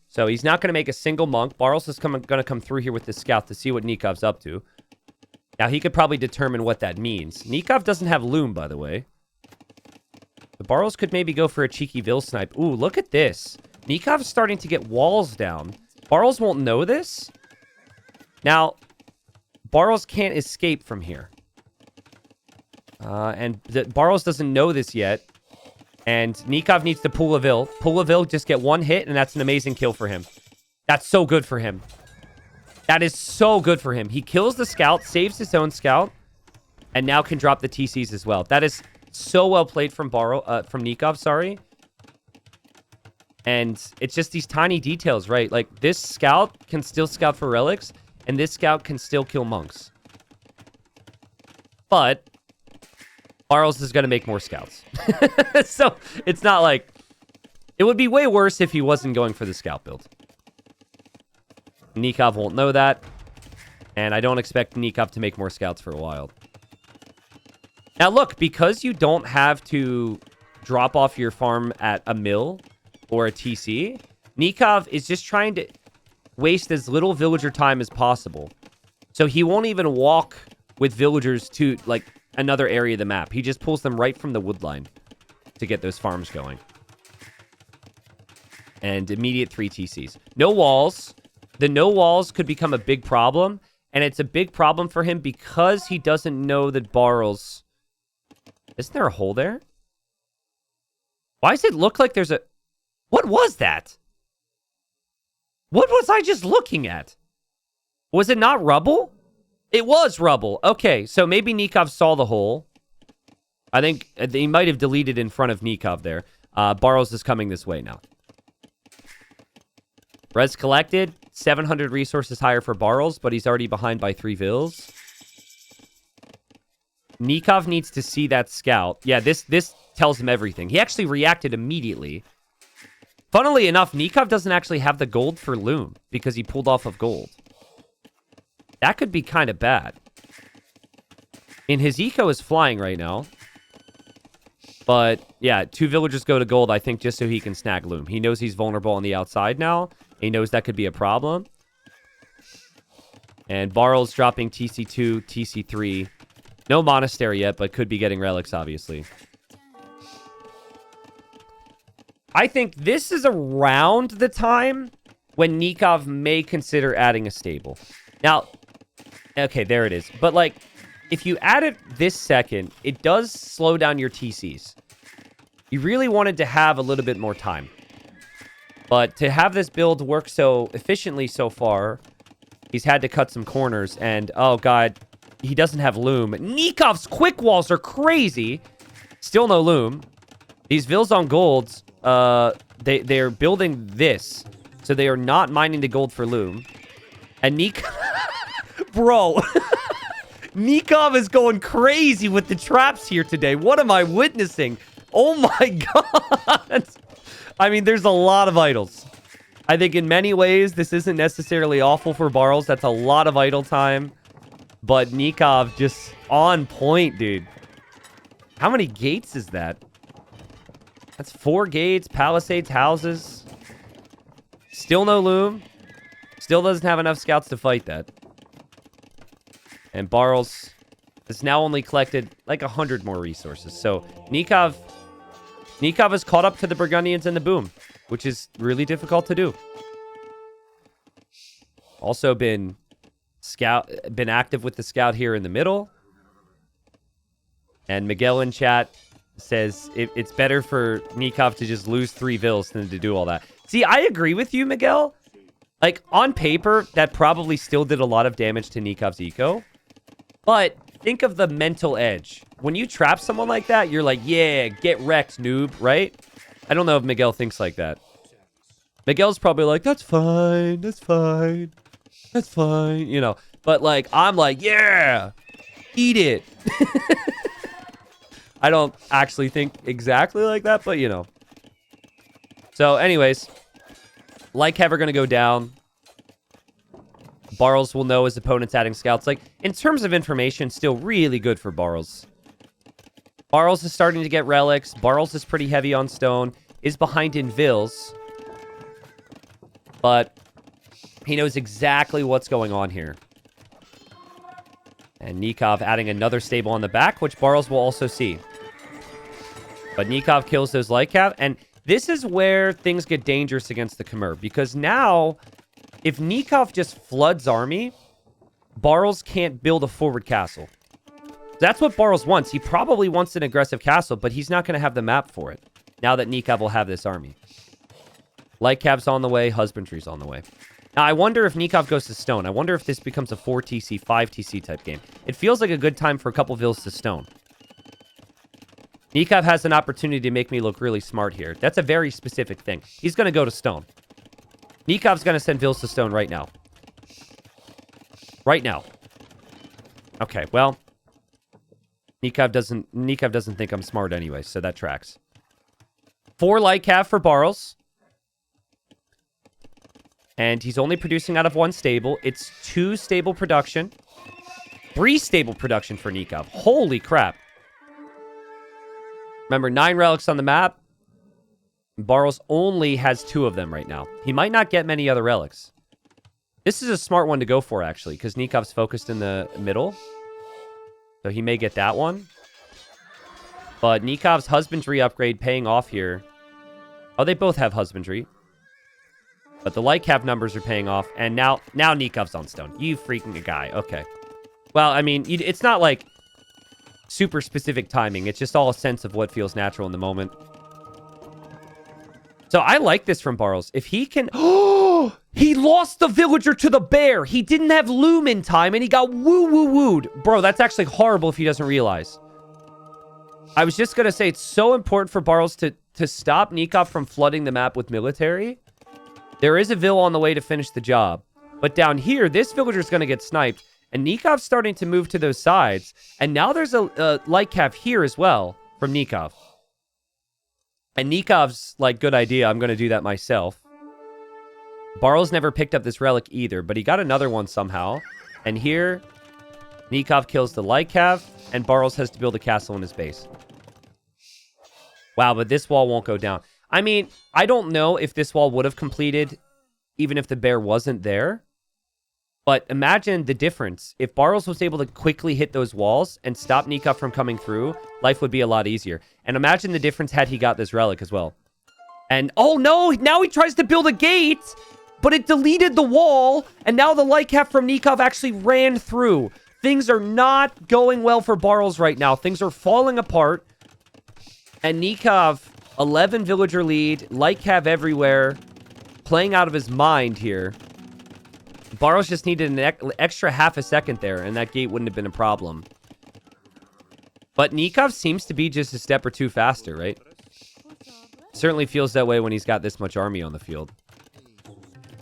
A: So he's not going to make a single monk. Barles is going to come through here with this scout to see what Nikov's up to. Now, he could probably determine what that means. Nicov doesn't have loom, by the way. The Barles could maybe go for a cheeky Vil snipe. Ooh, look at this. Nikov's starting to get walls down. Barles won't know this. Now, Barles can't escape from here. Barles doesn't know this yet. And Nicov needs to pull a Vil. Pull a Vil, just get one hit, and that's an amazing kill for him. That's so good for him. That is so good for him. He kills the scout, saves his own scout, and now can drop the TCs as well. That is so well played from Nicov, sorry. And it's just these tiny details, right? Like, this scout can still scout for relics, and this scout can still kill monks. But Barles is going to make more scouts. So, it's not like... It would be way worse if he wasn't going for the scout build. Nicov won't know that. And I don't expect Nicov to make more scouts for a while. Now, look, because you don't have to drop off your farm at a mill or a TC, Nicov is just trying to waste as little villager time as possible. So he won't even walk with villagers to, like, another area of the map. He just pulls them right from the wood line to get those farms going. And immediate 3 TCs. No walls. The no walls could become a big problem. And it's a big problem for him because he doesn't know that Barles... Isn't there a hole there? Why does it look like there's a... What was that? What was I just looking at? Was it not rubble? It was rubble. Okay, so maybe Nicov saw the hole. I think he might have deleted in front of Nicov there. Barles is coming this way now. Res collected. 700 resources higher for Barles, but he's already behind by 3 Vils. Nicov needs to see that scout. Yeah, this tells him everything. He actually reacted immediately. Funnily enough, Nicov doesn't actually have the gold for loom because he pulled off of gold. That could be kind of bad. And his eco is flying right now. But, yeah, 2 villagers go to gold, I think, just so he can snag loom. He knows he's vulnerable on the outside now. He knows that could be a problem. And Barles dropping TC2, TC3. No monastery yet, but could be getting relics, obviously. I think this is around the time when Nicov may consider adding a stable. Now, okay, there it is. But, like, if you add it this second, it does slow down your TCs. You really wanted to have a little bit more time. But to have this build work so efficiently so far, he's had to cut some corners. And, oh, God, he doesn't have loom. Nikov's quick walls are crazy. Still no loom. These Vils on golds, they're building this. So they are not mining the gold for loom. And Bro. Nicov is going crazy with the traps here today. What am I witnessing? Oh my God. I mean, there's a lot of idols. I think in many ways, this isn't necessarily awful for Barles. That's a lot of idle time. But Nicov just on point, dude. How many gates is that? That's 4 gates, palisades, houses. Still no loom. Still doesn't have enough scouts to fight that. And Barles has now only collected like 100 more resources. So Nicov has caught up to the Burgundians and the boom, which is really difficult to do. Also been active with the scout here in the middle. And Miguel in chat says it's better for Nicov to just lose 3 Vils than to do all that. See, I agree with you, Miguel. Like, on paper, that probably still did a lot of damage to Nikov's eco. But think of the mental edge. When you trap someone like that, you're like, yeah, get wrecked, noob, right? I don't know if Miguel thinks like that. Miguel's probably like, that's fine, that's fine, that's fine, you know. But, like, I'm like, yeah, eat it. I don't actually think exactly like that, but, you know. So, anyways, Lycav are going to go down. Barles will know his opponent's adding scouts. Like, in terms of information, still really good for Barles. Barles is starting to get relics. Barles is pretty heavy on stone. Is behind in Vils. But he knows exactly what's going on here. And Nicov adding another stable on the back, which Barles will also see. But Nicov kills those Lycav. And this is where things get dangerous against the Khmer. Because now, if Nicov just floods army, Barles can't build a forward castle. That's what Barles wants. He probably wants an aggressive castle, but he's not going to have the map for it. Now that Nicov will have this army. Lycav's on the way. Husbandry's on the way. Now, I wonder if Nicov goes to stone. I wonder if this becomes a 4 TC, 5 TC type game. It feels like a good time for a couple Vils to stone. Nicov has an opportunity to make me look really smart here. That's a very specific thing. He's going to go to stone. Nikov's going to send Vils to stone right now. Right now. Okay, well, Nicov doesn't think I'm smart anyway, so that tracks. 4 Lycav for Barles. And he's only producing out of 1 stable. It's 2 stable production. 3 stable production for Nicov. Holy crap. Remember, 9 relics on the map. Barles only has 2 of them right now. He might not get many other relics. This is a smart one to go for, actually, because Nikov's focused in the middle. So he may get that one. But Nikov's husbandry upgrade paying off here. Oh, they both have husbandry. But the Lycav numbers are paying off. And now Nikov's on stone. You freaking guy. Okay. Well, I mean, it's not like super specific timing. It's just all a sense of what feels natural in the moment. So I like this from Barles. If he can... Oh! He lost the villager to the bear. He didn't have loom in time, and he got woo-woo-wooed. Bro, that's actually horrible if he doesn't realize. I was just going to say, it's so important for Barles to stop Nicov from flooding the map with military. There is a Vil on the way to finish the job. But down here, this villager's going to get sniped, and Nikov's starting to move to those sides. And now there's a Lycav here as well from Nicov. And Nikov's like, good idea. I'm going to do that myself. Barles never picked up this relic either, but he got another one somehow. And here, Nicov kills the Lycav, and Barles has to build a castle in his base. Wow, but this wall won't go down. I mean, I don't know if this wall would have completed even if the bear wasn't there. But imagine the difference. If Barles was able to quickly hit those walls and stop Nicov from coming through, life would be a lot easier. And imagine the difference had he got this relic as well. And, oh no, now he tries to build a gate, but it deleted the wall, and now the Lycav from Nicov actually ran through. Things are not going well for Barles right now. Things are falling apart. And Nicov, 11 villager lead, Lycav everywhere, playing out of his mind here. Barles just needed an extra half a second there, and that gate wouldn't have been a problem. But Nicov seems to be just a step or two faster, right? Certainly feels that way when he's got this much army on the field.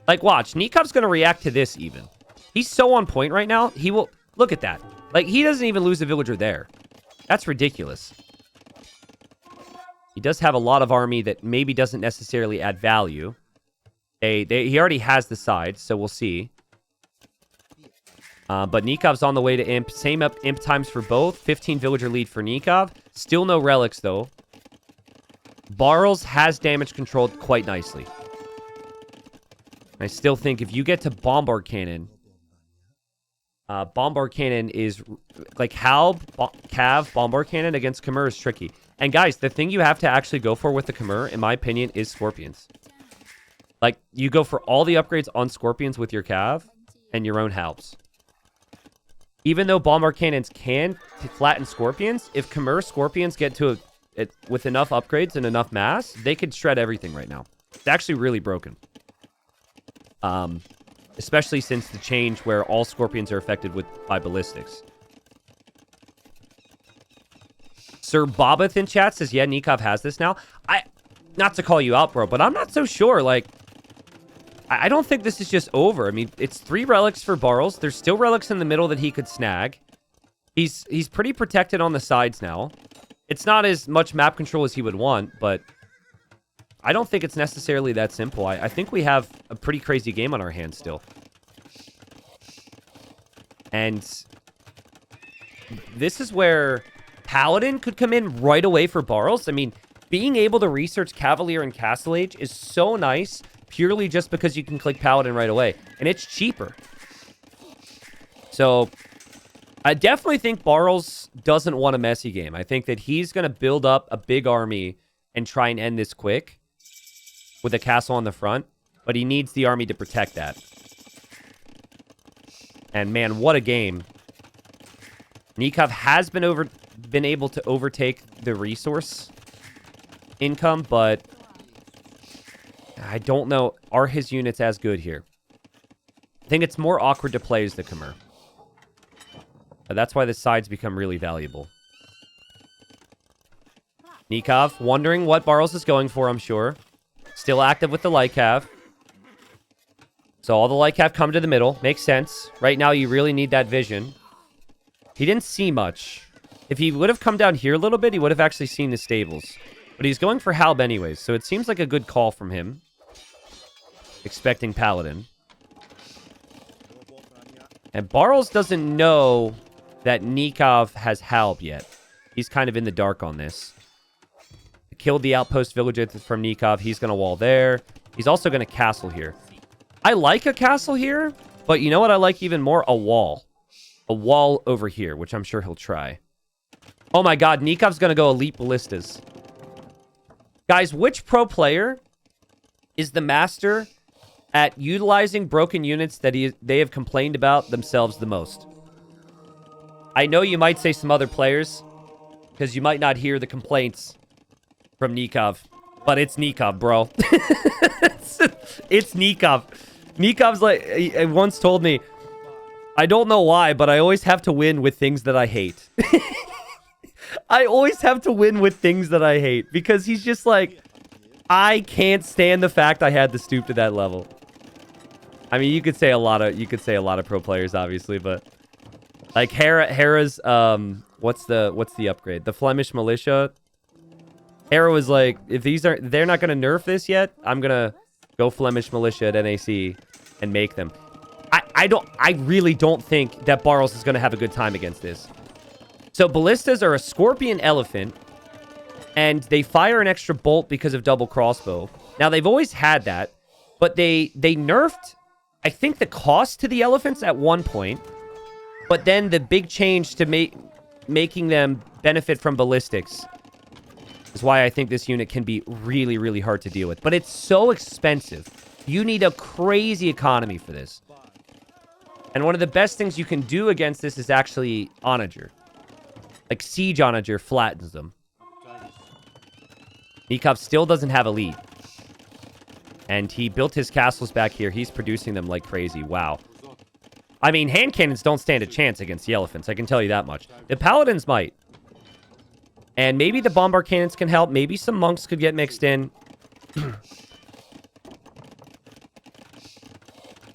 A: Like, watch. Nikov's going to react to this even. He's so on point right now. He will... Look at that. Like, he doesn't even lose a villager there. That's ridiculous. He does have a lot of army that maybe doesn't necessarily add value. He already has the sides, so we'll see. But Nikov's on the way to Imp. Same Imp times for both. 15 villager lead for Nicov. Still no relics, though. Barles has damage controlled quite nicely. I still think if you get to Bombard Cannon... Bombard Cannon is... Like, Cav, Bombard Cannon against Khmer is tricky. And guys, the thing you have to actually go for with the Khmer, in my opinion, is Scorpions. Like, you go for all the upgrades on Scorpions with your Cav, and your own helps. Even though Bombard Cannons can flatten Scorpions, if Khmer Scorpions get to with enough upgrades and enough mass, they could shred everything right now. It's actually really broken. Especially since the change where all Scorpions are affected by ballistics. Sir Bobbeth in chat says, yeah, Nicov has this now. Not to call you out, bro, but I'm not so sure. Like, I don't think this is just over. I mean, it's 3 relics for Barles. There's still relics in the middle that he could snag. He's pretty protected on the sides now. It's not as much map control as he would want, but I don't think it's necessarily that simple. I think we have a pretty crazy game on our hands still. And this is where Paladin could come in right away for Barles. I mean, being able to research Cavalier and Castle Age is so nice, purely just because you can click Paladin right away. And it's cheaper. So I definitely think Barles doesn't want a messy game. I think that he's going to build up a big army and try and end this quick with a castle on the front. But he needs the army to protect that. And man, what a game. Nicov has been able to overtake the resource income, but I don't know. Are his units as good here? I think it's more awkward to play as the Khmer. But that's why the sides become really valuable. Nicov wondering what Barles is going for, I'm sure. Still active with the Lycav. So all the Lycav come to the middle. Makes sense. Right now, you really need that vision. He didn't see much. If he would have come down here a little bit, he would have actually seen the stables. But he's going for Halb anyways, so it seems like a good call from him. Expecting Paladin. And Barles doesn't know that Nicov has Halb yet. He's kind of in the dark on this. Killed the outpost village from Nicov. He's going to wall there. He's also going to castle here. I like a castle here, but you know what I like even more? A wall. A wall over here, which I'm sure he'll try. Oh my god, Nikov's going to go elite ballistas. Guys, which pro player is the master at utilizing broken units that they have complained about themselves the most? I know you might say some other players, because you might not hear the complaints from Nicov, but it's Nicov, bro. It's Nicov. Nikov's like, he once told me, I don't know why, but I always have to win with things that I hate. I always have to win with things that I hate, because he's just like, I can't stand the fact I had to stoop to that level. I mean, you could say a lot of pro players, obviously, but like Hera's what's the upgrade? The Flemish militia. Hera was like, if they're not gonna nerf this yet, I'm gonna go Flemish militia at NAC and make them. I really don't think that Barles is gonna have a good time against this. So ballistas are a scorpion elephant, and they fire an extra bolt because of double crossbow. Now they've always had that, but they nerfed, I think, the cost to the elephants at one point, but then the big change to making them benefit from ballistics is why I think this unit can be really, really hard to deal with. But it's so expensive. You need a crazy economy for this. And one of the best things you can do against this is actually Onager. Like, Siege Onager flattens them. Nicov still doesn't have a lead. And he built his castles back here. He's producing them like crazy. Wow. I mean, hand cannons don't stand a chance against the elephants. I can tell you that much. The paladins might. And maybe the bombard cannons can help. Maybe some monks could get mixed in.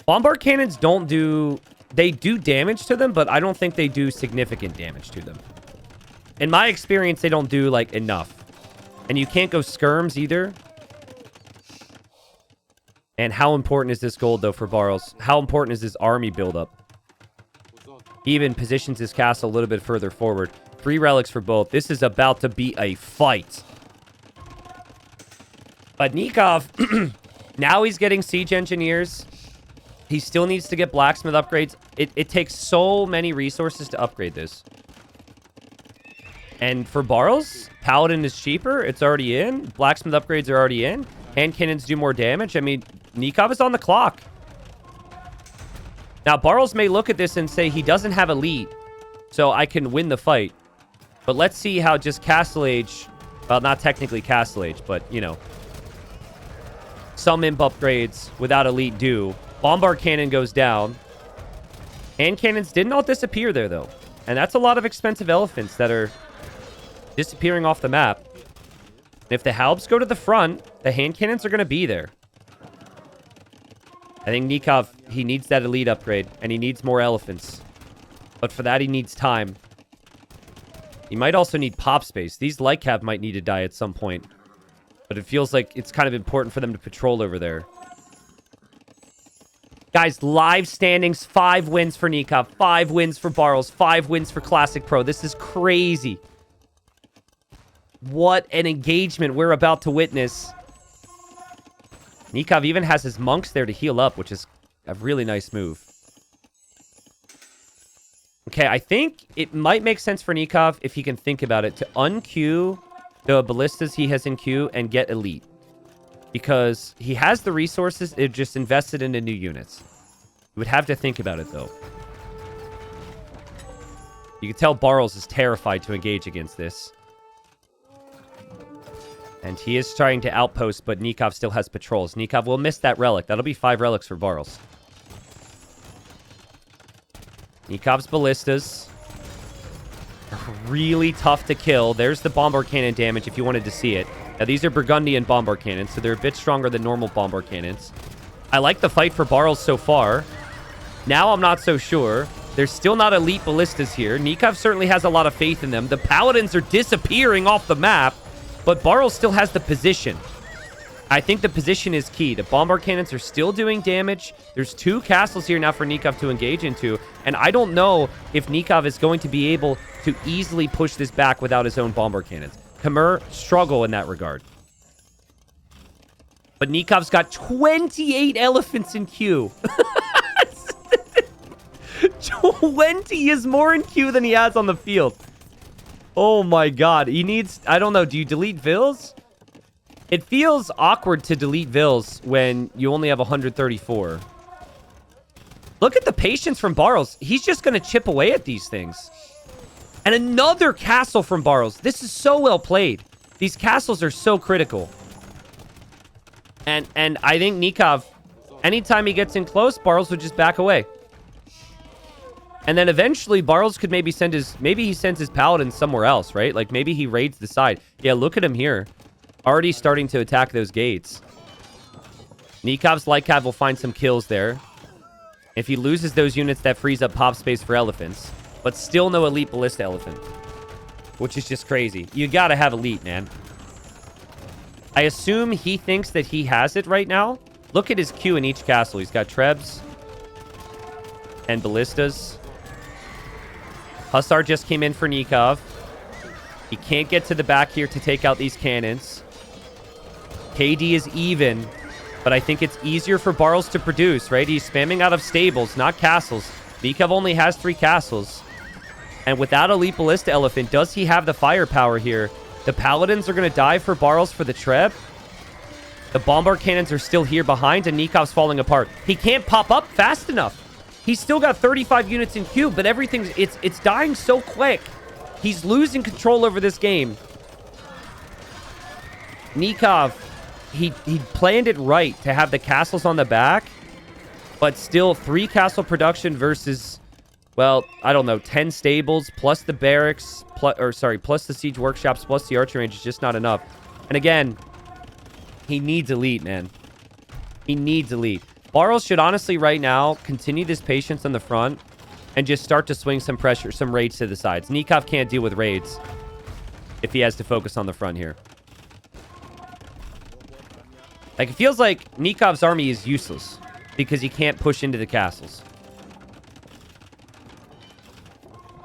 A: Bombard cannons don't do... They do damage to them, but I don't think they do significant damage to them. In my experience, they don't do, like, enough. And you can't go skirms either. And how important is this gold, though, for Barles? How important is this army buildup? He even positions his castle a little bit further forward. 3 relics for both. This is about to be a fight. But Nicov, now he's getting siege engineers. He still needs to get blacksmith upgrades. It takes so many resources to upgrade this. And for Barles, Paladin is cheaper. It's already in. Blacksmith upgrades are already in. Hand cannons do more damage. I mean, Nicov is on the clock. Now, Barles may look at this and say he doesn't have a lead, so I can win the fight. But let's see how just Castle Age, well, not technically Castle Age, but, you know, some imp upgrades without elite do. Bombard cannon goes down. Hand cannons didn't all disappear there, though. And that's a lot of expensive elephants that are disappearing off the map. And if the halbs go to the front, the hand cannons are going to be there. I think Nicov, he needs that elite upgrade, and he needs more elephants. But for that, he needs time. He might also need pop space. These light cav might need to die at some point. But it feels like it's kind of important for them to patrol over there. Guys, live standings, 5 wins for Nicov, 5 wins for Barles, 5 wins for Classic Pro. This is crazy. What an engagement we're about to witness. Nicov even has his monks there to heal up, which is a really nice move. Okay, I think it might make sense for Nicov, if he can think about it, to unqueue the ballistas he has in queue and get elite. Because he has the resources, it just invested into new units. You would have to think about it, though. You can tell Barles is terrified to engage against this. And he is trying to outpost, but Nicov still has patrols. Nicov will miss that relic. That'll be 5 relics for Barles. Nikov's ballistas are really tough to kill. There's the bombard cannon damage if you wanted to see it. Now, these are Burgundian bombard cannons, so they're a bit stronger than normal bombard cannons. I like the fight for Barles so far. Now I'm not so sure. There's still not elite ballistas here. Nicov certainly has a lot of faith in them. The paladins are disappearing off the map. But Barles still has the position. I think the position is key. The bombard cannons are still doing damage. There's 2 castles here now for Nicov to engage into. And I don't know if Nicov is going to be able to easily push this back without his own bombard cannons. Khmer struggle in that regard. But Nikov's got 28 elephants in queue. 20 is more in queue than he has on the field. Oh my god. He needs... I don't know. Do you delete Vils? It feels awkward to delete Vils when you only have 134. Look at the patience from Barles. He's just going to chip away at these things. And another castle from Barles. This is so well played. These castles are so critical. And I think Nicov, anytime he gets in close, Barles would just back away. And then eventually, Barles could maybe send his... Maybe he sends his paladin somewhere else, right? Like, maybe he raids the side. Yeah, look at him here. Already starting to attack those gates. Nikov's light cav will find some kills there. If he loses those units, that frees up pop space for elephants. But still no elite ballista elephant. Which is just crazy. You gotta have elite, man. I assume he thinks that he has it right now. Look at his queue in each castle. He's got Trebs. And ballistas. Hussar just came in for Nicov. He can't get to the back here to take out these cannons. KD is even, but I think it's easier for Barles to produce, right? He's spamming out of stables, not castles. Nicov only has 3 castles. And without Elite Ballista Elephant, does he have the firepower here? The Paladins are going to die for Barles for the Treb. The Bombard Cannons are still here behind, and Nikov's falling apart. He can't pop up fast enough. He's still got 35 units in queue, but everything's... It's dying so quick. He's losing control over this game. Nicov, he planned it right to have the castles on the back, but still 3 castle production versus, well, I don't know, 10 stables, plus the barracks, plus the siege workshops, plus the archer range is just not enough. And again, he needs elite, man. He needs elite. Barles should honestly right now continue this patience on the front and just start to swing some pressure, some raids to the sides. Nicov can't deal with raids if he has to focus on the front here. Like, it feels like Nikov's army is useless because he can't push into the castles.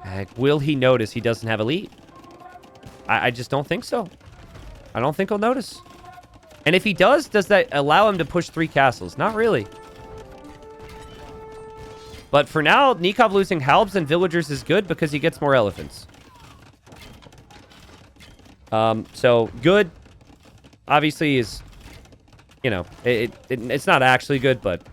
A: Like, will he notice he doesn't have elite? I just don't think so. I don't think he'll notice. And if he does that allow him to push 3 castles? Not really. But for now, Nicov losing halbs and villagers is good because he gets more elephants. So, good. Obviously is, you know, it's not actually good, but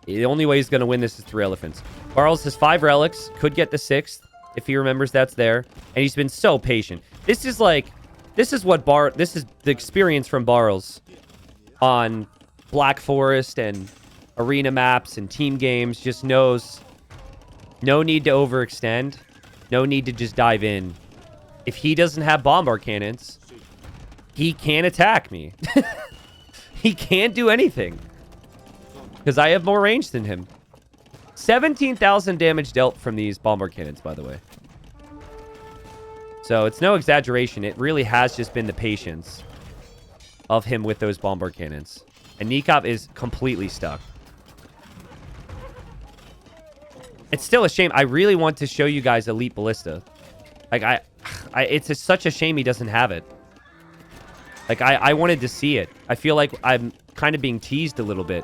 A: the only way he's going to win this is 3 elephants. Barles has 5 relics. Could get the 6th if he remembers that's there. And he's been so patient. This is like... This is the experience from Barles on Black Forest and arena maps and team games. Just knows no need to overextend. No need to just dive in. If he doesn't have bombard cannons, he can't attack me. He can't do anything. because I have more range than him. 17,000 damage dealt from these bombard cannons, by the way. So it's no exaggeration. It really has just been the patience of him with those bombard cannons. And Nicov is completely stuck. It's still a shame. I really want to show you guys Elite Ballista. Like, it's such a shame he doesn't have it. Like, I wanted to see it. I feel like I'm kind of being teased a little bit.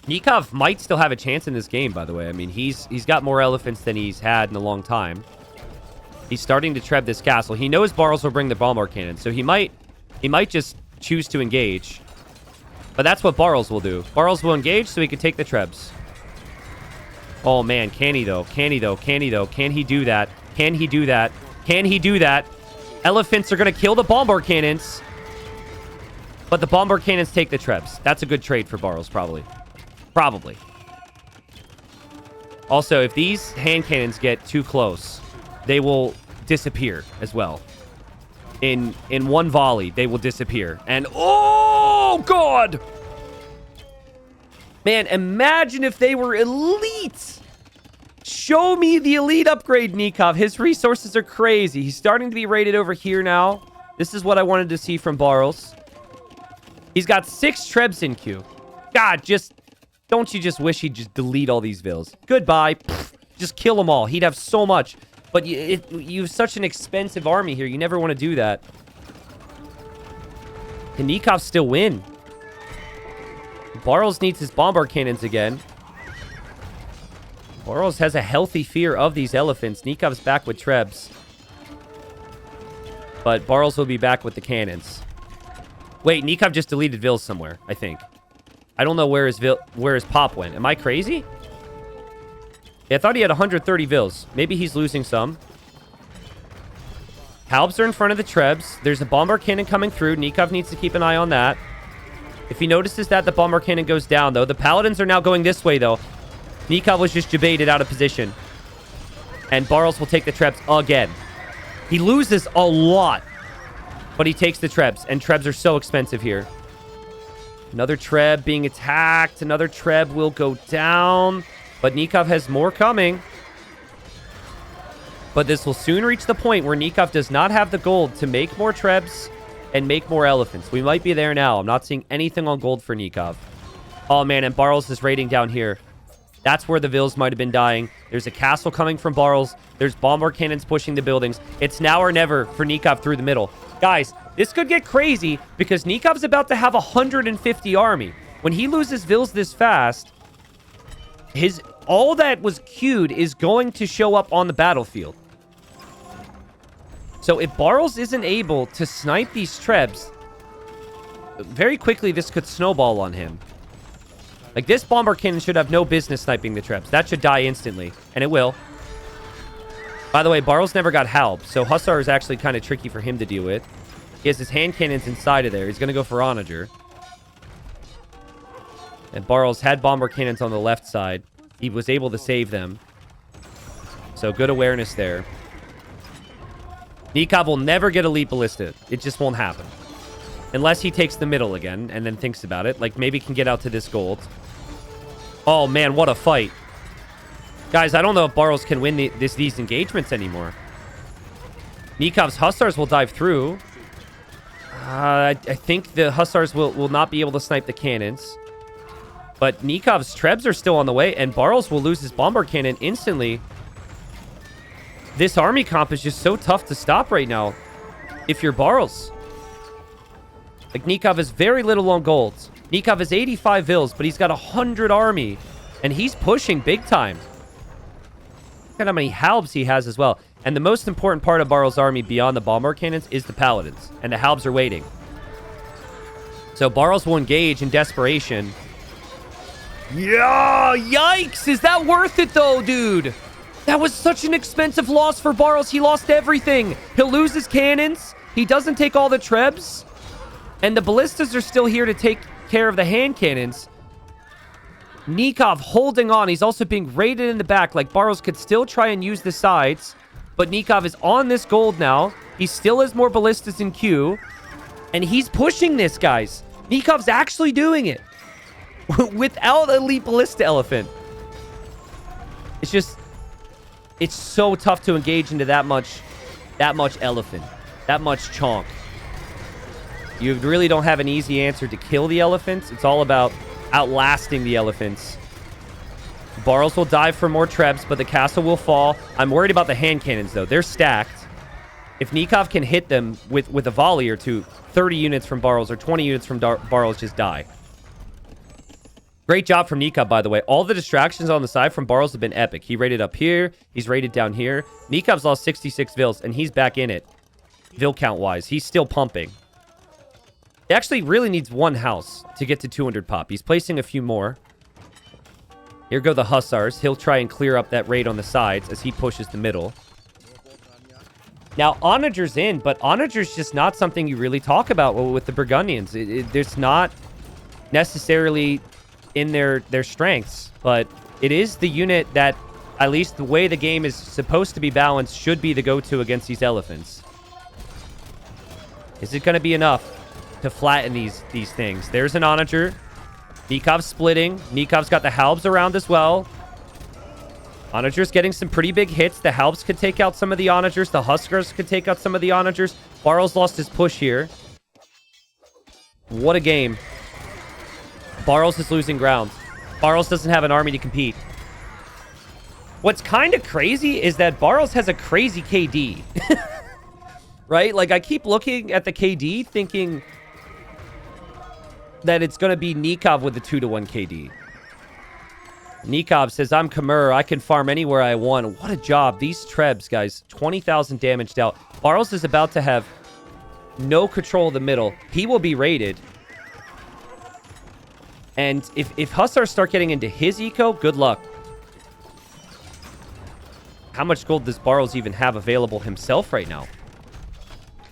A: Nicov might still have a chance in this game, by the way. I mean, he's got more elephants than he's had in a long time. He's starting to treb this castle. He knows Barles will bring the bombard cannon, so he might just choose to engage. But that's what Barles will do. Barles will engage so he can take the trebs. Oh, man. Can he, though? Can he, though? Can he, though? Can he do that? Can he do that? Can he do that? Elephants are going to kill the bombard cannons. But the bombard cannons take the trebs. That's a good trade for Barles, probably. Probably. Also, if these hand cannons get too close, they will disappear as well. In one volley, they will disappear. And, oh, God! Man, imagine if they were elite. Show me the elite upgrade, Nicov. His resources are crazy. He's starting to be rated over here now. This is what I wanted to see from Barles. He's got 6 trebs in queue. God, don't you just wish he'd just delete all these vills? Goodbye. Pfft, just kill them all. He'd have so much. But you have such an expensive army here. You never want to do that. Can Nicov still win? Barles needs his bombard cannons again. Barles has a healthy fear of these elephants. Nikov's back with trebs. But Barles will be back with the cannons. Wait, Nicov just deleted vills somewhere, I think. I don't know where his pop went. Am I crazy? Yeah, I thought he had 130 vills. Maybe he's losing some. Halbs are in front of the trebs. There's a bombard cannon coming through. Nicov needs to keep an eye on that. If he notices that, the bombard cannon goes down, though. The paladins are now going this way, though. Nicov was just debated out of position. And Barles will take the trebs again. He loses a lot. But he takes the trebs. And trebs are so expensive here. Another treb being attacked. Another treb will go down. But Nicov has more coming. But this will soon reach the point where Nicov does not have the gold to make more trebs and make more elephants. We might be there now. I'm not seeing anything on gold for Nicov. Oh, man, and Barles is raiding down here. That's where the vills might have been dying. There's a castle coming from Barles. There's bombard cannons pushing the buildings. It's now or never for Nicov through the middle. Guys, this could get crazy because Nikov's about to have 150 army. When he loses vills this fast, all that was queued is going to show up on the battlefield. So if Barles isn't able to snipe these trebs, very quickly this could snowball on him. Like, this bomber cannon should have no business sniping the trebs. That should die instantly, and it will. By the way, Barles never got Halb, so Hussar is actually kind of tricky for him to deal with. He has his hand cannons inside of there. He's going to go for Onager. And Barles had bomber cannons on the left side. He was able to save them. So good awareness there. Nicov will never get Elite Ballista. It just won't happen. Unless he takes the middle again and then thinks about it. Like, maybe can get out to this gold. Oh, man, what a fight. Guys, I don't know if Barles can win these engagements anymore. Nikov's Hussars will dive through. I think the Hussars will not be able to snipe the cannons. But Nikov's trebs are still on the way, and Barles will lose his bombard cannon instantly. This army comp is just so tough to stop right now if you're Barles. Like, Nicov has very little on gold. Nicov has 85 vills, but he's got 100 army. And he's pushing big time. Look at how many halbs he has as well. And the most important part of Barles' army beyond the bombard cannons is the paladins. And the halbs are waiting. So Barles will engage in desperation. Yeah! Yikes! Is that worth it, though, dude? That was such an expensive loss for Barles. He lost everything. He'll lose his cannons. He doesn't take all the trebs. And the ballistas are still here to take care of the hand cannons. Nicov holding on. He's also being raided in the back. Like, Barles could still try and use the sides. But Nicov is on this gold now. He still has more ballistas in queue. And he's pushing this, guys. Nikov's actually doing it. without elite Ballista Elephant. It's just... It's so tough to engage into that much elephant. That much chonk. You really don't have an easy answer to kill the elephants. It's all about outlasting the elephants. Barles will dive for more trebs, but the castle will fall. I'm worried about the hand cannons, though. They're stacked. If Nicov can hit them with a volley or two, 30 units from Barles or 20 units from Barles just die. Great job from Nicov, by the way. All the distractions on the side from Barles have been epic. He raided up here. He's raided down here. Nikov's lost 66 vills, and he's back in it. Vill count-wise. He's still pumping. He actually really needs one house to get to 200 pop. He's placing a few more. Here go the Hussars. He'll try and clear up that raid on the sides as he pushes the middle. Now, Onager's in, but Onager's just not something you really talk about with the Burgundians. There's not necessarily in their strengths, but it is the unit that, at least the way the game is supposed to be balanced, should be the go-to against these elephants. Is it going to be enough to flatten these things? There's an Onager. Nikov's splitting. Nikov's got the Halbs around as well. Onager's getting some pretty big hits. The Halbs could take out some of the Onagers. The Huskars could take out some of the Onagers. Barles lost his push here. What a game. Barles is losing ground. Barles doesn't have an army to compete. What's kind of crazy is that Barles has a crazy KD. Right? Like, I keep looking at the KD thinking that it's going to be Nicov with the 2-to-1 KD. Nicov says, I'm Khmer. I can farm anywhere I want. What a job. These trebs, guys. 20,000 damaged out. Barles is about to have no control of the middle. He will be raided. And if Hussars start getting into his eco, good luck. How much gold does Barles even have available himself right now?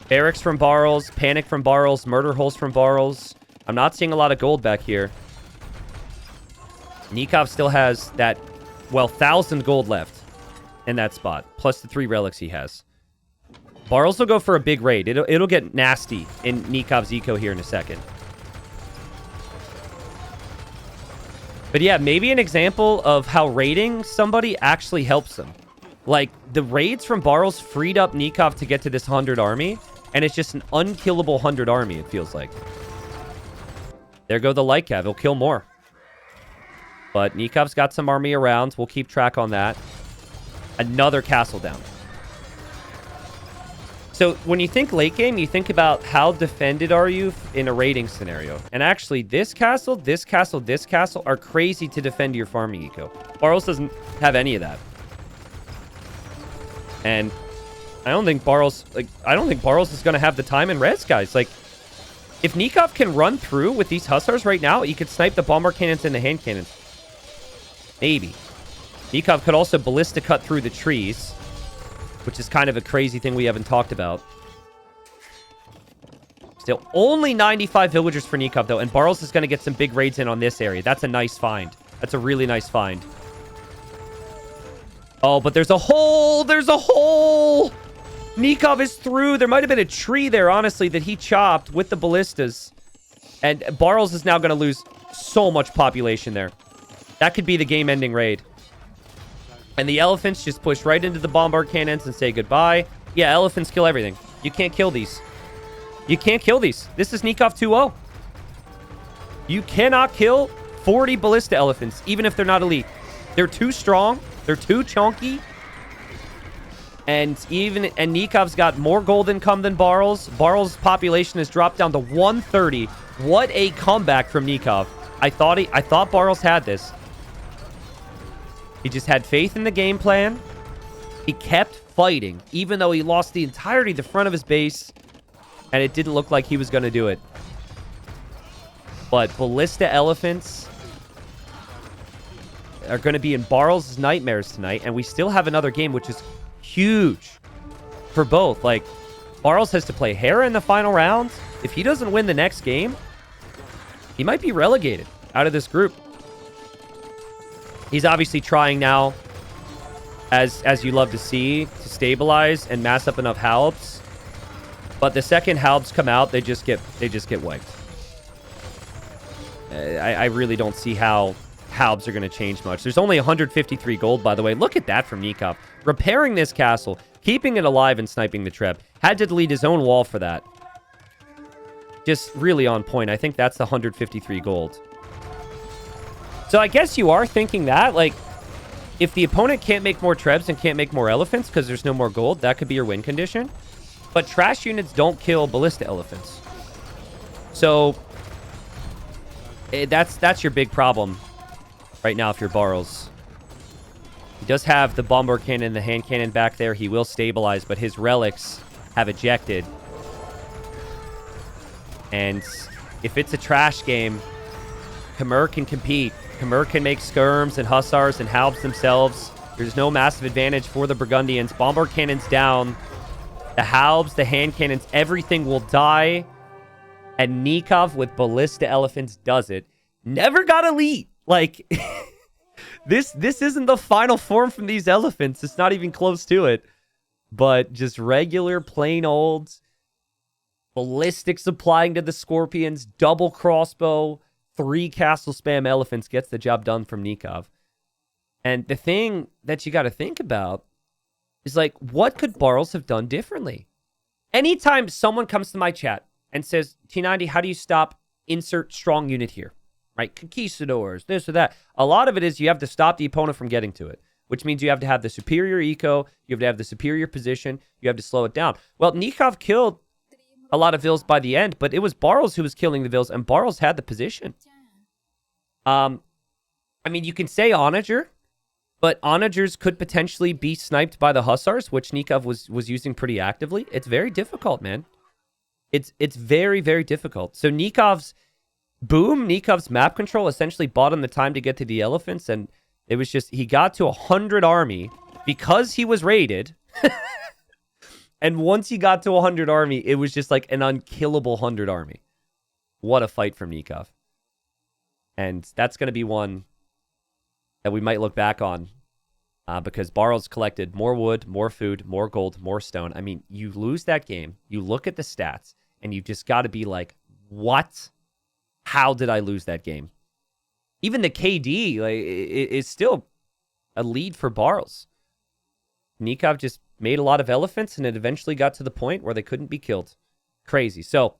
A: Barracks from Barles, Panic from Barles, Murder Holes from Barles. I'm not seeing a lot of gold back here. Nicov still has that, well, 1,000 gold left in that spot, plus the 3 relics he has. Barles will go for a big raid. It'll get nasty in Nikov's eco here in a second. But yeah, maybe an example of how raiding somebody actually helps them. Like, the raids from Barles freed up Nicov to get to this 100 army, and it's just an unkillable 100 army, it feels like. There go the light cav. He'll kill more. But Nikov's got some army around. We'll keep track on that. Another castle down. So when you think late game, you think about how defended are you in a raiding scenario. And actually, this castle, this castle, this castle are crazy to defend your farming eco. Barles doesn't have any of that. And I don't think Barles is going to have the time and res, guys. Like, if Nicov can run through with these Hussars right now, he could snipe the bomber cannons and the hand cannons. Maybe. Nicov could also ballista cut through the trees, which is kind of a crazy thing we haven't talked about. Still, only 95 villagers for Nicov, though, and Barles is going to get some big raids in on this area. That's a nice find. That's a really nice find. Oh, but there's a hole! There's a hole! Nicov is through. There might have been a tree there, honestly, that he chopped with the ballistas. And Barles is now going to lose so much population there. That could be the game-ending raid. And the elephants just push right into the bombard cannons and say goodbye. Yeah, elephants kill everything. You can't kill these. You can't kill these. This is Nicov 2-0. You cannot kill 40 ballista elephants, even if they're not elite. They're too strong. They're too chunky. And Nikov's got more gold income than Barles. Barles' population has dropped down to 130. What a comeback from Nicov. I thought Barles had this. He just had faith in the game plan. He kept fighting, even though he lost the entirety of the front of his base, and it didn't look like he was going to do it. But Ballista Elephants are going to be in Barles' nightmares tonight, and we still have another game, which is huge for both. Like, Barles has to play Hera in the final round. If he doesn't win the next game, he might be relegated out of this group. He's obviously trying now, as you love to see, to stabilize and mass up enough halbs. But the second halbs come out, they just get wiped. I really don't see how Halbs are going to change much. There's only 153 gold, by the way. Look at that from Nicov. Repairing this castle, keeping it alive and sniping the Treb. Had to delete his own wall for that. Just really on point. I think that's the 153 gold. So I guess you are thinking that, like, if the opponent can't make more Trebs and can't make more elephants because there's no more gold, that could be your win condition. But trash units don't kill Ballista elephants. So that's your big problem right now if you're Barles. He does have the bombard cannon and the hand cannon back there. He will stabilize, but his relics have ejected. And if it's a trash game, Khmer can compete. Khmer can make skirms and hussars and halbs themselves. There's no massive advantage for the Burgundians. Bombard cannons down. The halbs, the hand cannons, everything will die. And Nicov with Ballista elephants does it. Never got elite. Like, this isn't the final form from these elephants. It's not even close to it. But just regular, plain old ballistics applying to the scorpions, double crossbow, 3 castle spam elephants gets the job done from Nicov. And the thing that you got to think about is, like, what could Barles have done differently? Anytime someone comes to my chat and says, T90, how do you stop insert strong unit here? Right? Conquistadors, this or that. A lot of it is you have to stop the opponent from getting to it, which means you have to have the superior eco, you have to have the superior position, you have to slow it down. Well, Nicov killed a lot of vills by the end, but it was Barles who was killing the vills, and Barles had the position. I mean, you can say Onager, but Onagers could potentially be sniped by the Hussars, which Nicov was using pretty actively. It's very difficult, man. It's very, very difficult. So Nikov's map control essentially bought him the time to get to the elephants, and it was just, he got to 100 army because he was raided. And once he got to 100 army, it was just like an unkillable 100 army. What a fight from Nicov. And that's going to be one that we might look back on because Barles collected more wood, more food, more gold, more stone. I mean, you lose that game, you look at the stats, and you just got to be like, what? How did I lose that game? Even the KD is still a lead for Barles. Nicov just made a lot of elephants, and it eventually got to the point where they couldn't be killed. Crazy. So,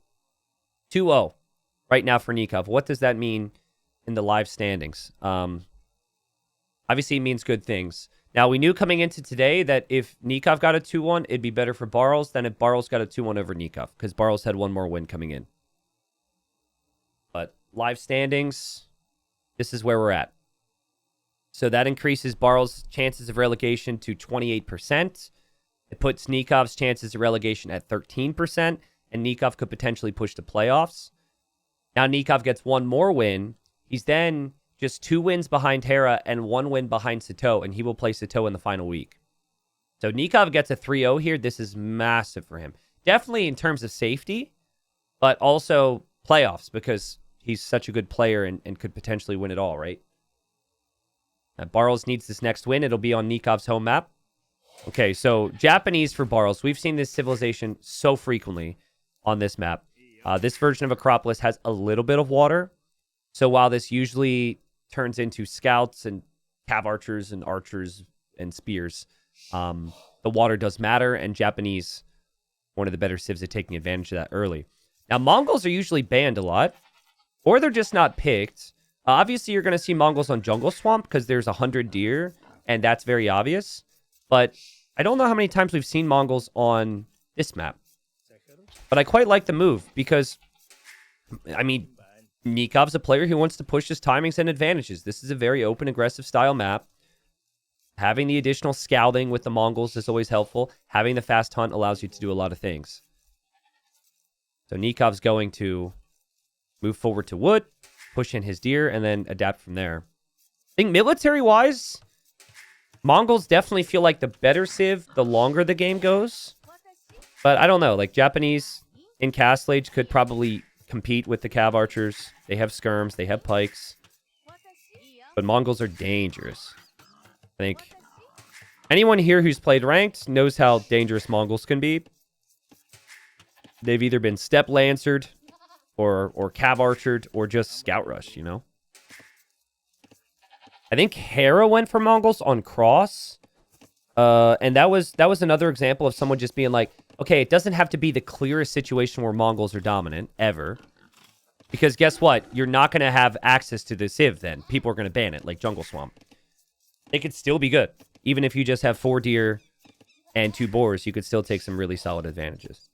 A: 2-0 right now for Nicov. What does that mean in the live standings? Obviously, it means good things. Now, we knew coming into today that if Nicov got a 2-1, it'd be better for Barles than if Barles got a 2-1 over Nicov, because Barles had one more win coming in. But live standings, this is where we're at. So that increases Barles' chances of relegation to 28%. It puts Nikov's chances of relegation at 13%, and Nicov could potentially push to playoffs. Now Nicov gets one more win. He's then just 2 wins behind Hera and 1 win behind Sato, and he will play Sato in the final week. So Nicov gets a 3-0 here. This is massive for him. Definitely in terms of safety, but also playoffs because he's such a good player and could potentially win it all, right? Barles needs this next win. It'll be on Nikov's home map. Okay, so Japanese for Barles. We've seen this civilization so frequently on this map. This version of Acropolis has a little bit of water. So while this usually turns into scouts and cav archers and spears, the water does matter, and Japanese, one of the better civs at taking advantage of that early. Now, Mongols are usually banned a lot, or they're just not picked. Obviously, you're going to see Mongols on Jungle Swamp because there's 100 deer, and that's very obvious. But I don't know how many times we've seen Mongols on this map. But I quite like the move because, I mean, Nikov's a player who wants to push his timings and advantages. This is a very open, aggressive style map. Having the additional scouting with the Mongols is always helpful. Having the fast hunt allows you to do a lot of things. So Nikov's going to move forward to wood, push in his deer, and then adapt from there. I think military-wise, Mongols definitely feel like the better civ the longer the game goes. But I don't know. Like, Japanese in Castle Age could probably compete with the cav archers. They have skirms. They have pikes. But Mongols are dangerous. I think anyone here who's played ranked knows how dangerous Mongols can be. They've either been step lancered or Cav Archered, or just Scout Rush, you know? I think Hera went for Mongols on Cross. And that was another example of someone just being like, okay, it doesn't have to be the clearest situation where Mongols are dominant, ever. Because guess what? You're not going to have access to the Civ then. People are going to ban it, like Jungle Swamp. It could still be good. Even if you just have 4 deer and 2 boars, you could still take some really solid advantages.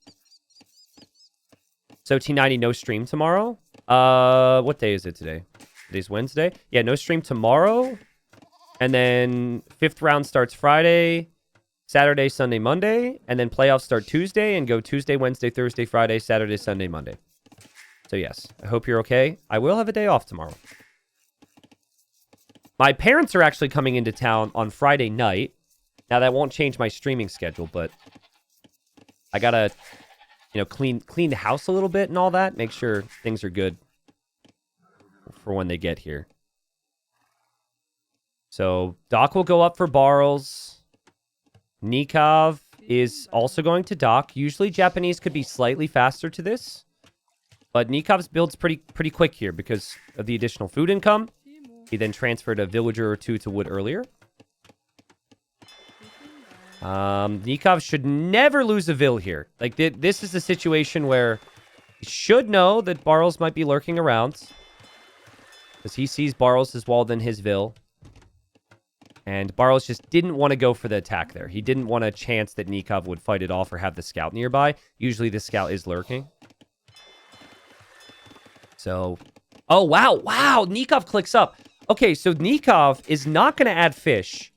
A: So T90, no stream tomorrow. What day is it today? Today's Wednesday. Yeah, no stream tomorrow. And then 5th round starts Friday, Saturday, Sunday, Monday. And then playoffs start Tuesday and go Tuesday, Wednesday, Thursday, Friday, Saturday, Sunday, Monday. So yes, I hope you're okay. I will have a day off tomorrow. My parents are actually coming into town on Friday night. Now, that won't change my streaming schedule, but I gotta, you know, clean the house a little bit and all that. Make sure things are good for when they get here. So, Doc will go up for Barles. Nicov is also going to Doc. Usually, Japanese could be slightly faster to this. But Nikov's build's pretty quick here because of the additional food income. He then transferred a villager or 2 to wood earlier. Nicov should never lose a vill here. Like, this is a situation where he should know that Barles might be lurking around. Because he sees Barles is walled in his vill. And Barles just didn't want to go for the attack there. He didn't want a chance that Nicov would fight it off or have the scout nearby. Usually the scout is lurking. So, oh, wow. Wow, Nicov clicks up. Okay, so Nicov is not going to add fish.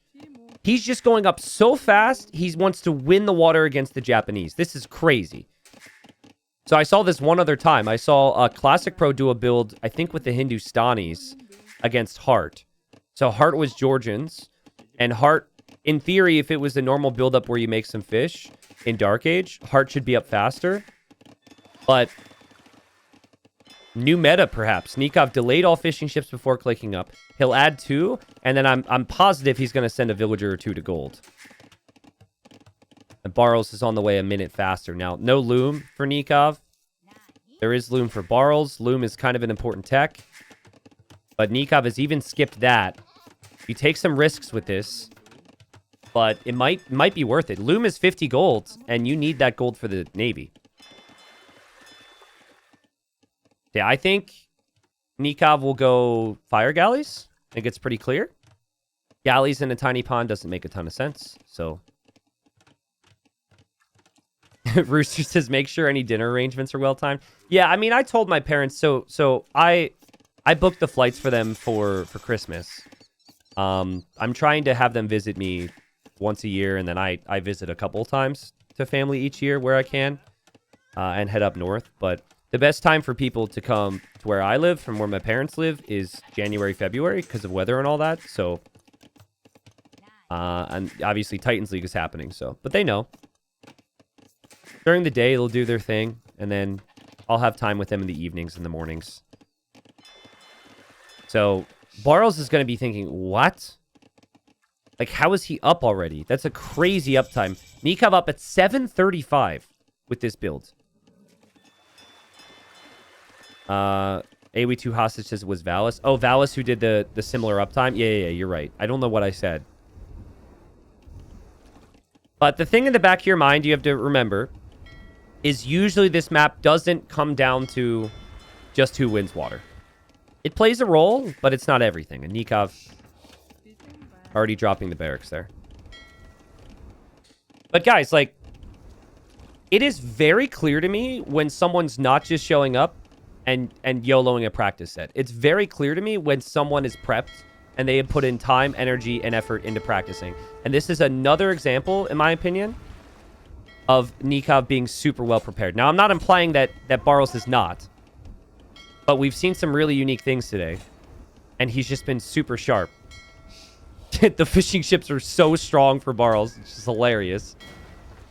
A: He's just going up so fast, he wants to win the water against the Japanese. This is crazy. So I saw this one other time. I saw a Classic Pro do a build, I think with the Hindustanis, against Hart. So Hart was Georgians, and Hart, in theory, if it was a normal build-up where you make some fish in Dark Age, Hart should be up faster. But new meta, perhaps. Nicov delayed all fishing ships before clicking up. He'll add 2, and then I'm positive he's going to send a villager or 2 to gold. And Barles is on the way a minute faster. Now, no loom for Nicov. There is loom for Barles. Loom is kind of an important tech. But Nicov has even skipped that. You take some risks with this, but it might be worth it. Loom is 50 gold, and you need that gold for the Navy. Yeah, I think Nicov will go fire galleys. I think it's pretty clear. Galleys in a tiny pond doesn't make a ton of sense, so. Rooster says, make sure any dinner arrangements are well-timed. Yeah, I mean, I told my parents, so I booked the flights for them for Christmas. I'm trying to have them visit me once a year, and then I visit a couple times to family each year where I can, and head up north, but the best time for people to come to where I live, from where my parents live, is January, February, because of weather and all that. So, and obviously Titans League is happening, so, but they know. During the day, they'll do their thing, and then I'll have time with them in the evenings and the mornings. So, Barles is going to be thinking, what? Like, how is he up already? That's a crazy uptime. Nicov up at 7:35 with this build. AW2 hostage says it was Valles. Oh, Valles who did the similar uptime? Yeah, you're right. I don't know what I said. But the thing in the back of your mind you have to remember is usually this map doesn't come down to just who wins water. It plays a role, but it's not everything. And Nicov already dropping the barracks there. But guys, like, it is very clear to me when someone's not just showing up and YOLOing a practice set. It's very clear to me when someone is prepped and they have put in time, energy, and effort into practicing. And this is another example, in my opinion, of Nicov being super well prepared. Now, I'm not implying that Barles is not, but we've seen some really unique things today, and he's just been super sharp. The fishing ships are so strong for Barles. It's just hilarious.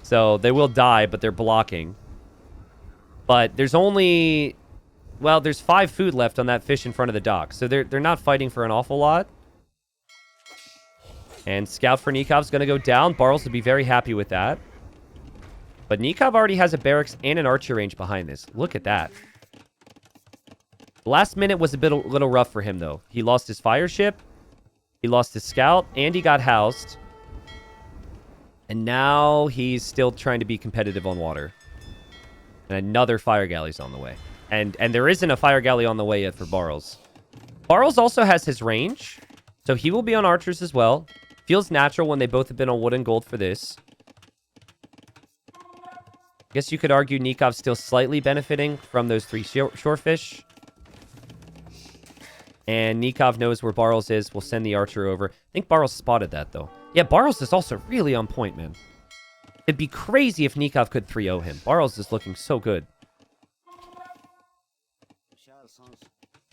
A: So they will die, but they're blocking. But there's only... Well, there's 5 food left on that fish in front of the dock. So they're not fighting for an awful lot. And Scout for Nikov's going to go down. Barles would be very happy with that. But Nicov already has a barracks and an archer range behind this. Look at that. The last minute was a little rough for him, though. He lost his fire ship. He lost his scout. And he got housed. And now he's still trying to be competitive on water. And another fire galley's on the way. And there isn't a fire galley on the way yet for Barles. Barles also has his range. So he will be on archers as well. Feels natural when they both have been on wood and gold for this. I guess you could argue Nikov's still slightly benefiting from those 3 shorefish. And Nicov knows where Barles is. We'll send the archer over. I think Barles spotted that, though. Yeah, Barles is also really on point, man. It'd be crazy if Nicov could 3-0 him. Barles is looking so good.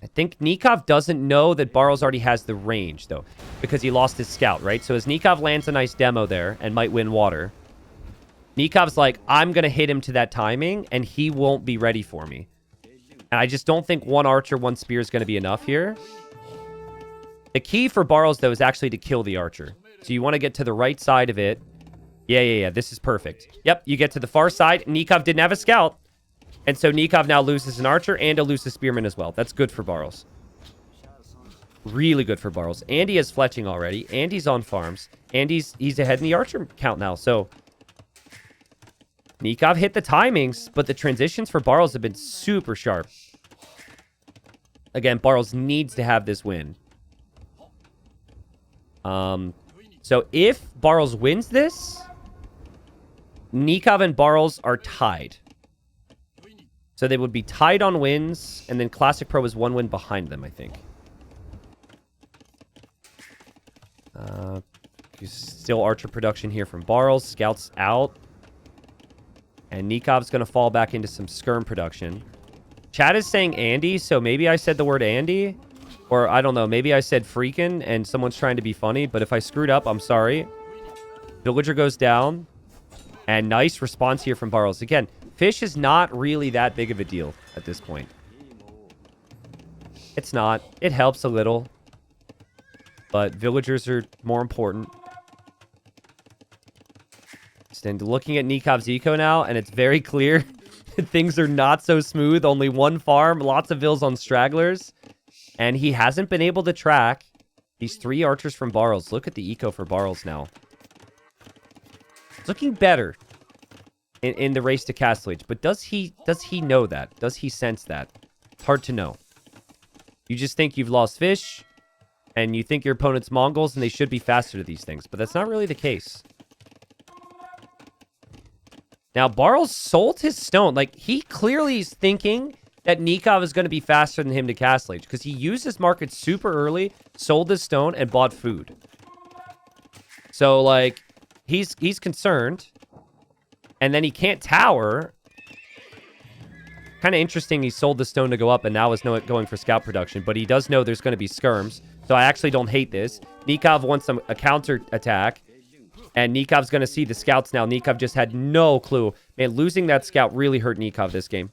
A: I think Nicov doesn't know that Barles already has the range, though, because he lost his scout, right? So as Nicov lands a nice demo there and might win water, Nikov's like, I'm going to hit him to that timing, and he won't be ready for me. And I just don't think 1 archer, 1 spear is going to be enough here. The key for Barles, though, is actually to kill the archer. So you want to get to the right side of it. Yeah. This is perfect. Yep, you get to the far side. Nicov didn't have a scout. And so Nicov now loses an archer and a loses spearman as well. That's good for Barles. Really good for Barles. And he has fletching already. And he's on farms. And he's ahead in the archer count now. So Nicov hit the timings, but the transitions for Barles have been super sharp. Again, Barles needs to have this win. So if Barles wins this, Nicov and Barles are tied. So they would be tied on wins, and then Classic Pro is 1 win behind them, I think. Still archer production here from Barles. Scouts out. And Nikov's going to fall back into some skirm production. Chat is saying Andy, so maybe I said the word Andy. Or, I don't know, maybe I said freaking, and someone's trying to be funny. But if I screwed up, I'm sorry. Villager goes down. And nice response here from Barles. Again, fish is not really that big of a deal at this point. It's not. It helps a little. But villagers are more important. And looking at Nikov's eco now, and it's very clear things are not so smooth. Only 1 farm, lots of vills on stragglers. And he hasn't been able to track these 3 archers from Barles. Look at the eco for Barles now. It's looking better in the race to Castle Age. But does he know that? Does he sense that? It's hard to know. You just think you've lost fish, and you think your opponent's Mongols, and they should be faster to these things. But that's not really the case. Now, Barles sold his stone. Like, he clearly is thinking that Nicov is going to be faster than him to Castle Age, because he used his market super early, sold his stone, and bought food. So, like, he's concerned. And then he can't tower. Kind of interesting he sold the stone to go up, and now is going for scout production. But he does know there's going to be skirms, so I actually don't hate this. Nicov wants a counter attack. And Nikov's going to see the scouts now. Nicov just had no clue. Man, losing that scout really hurt Nicov this game.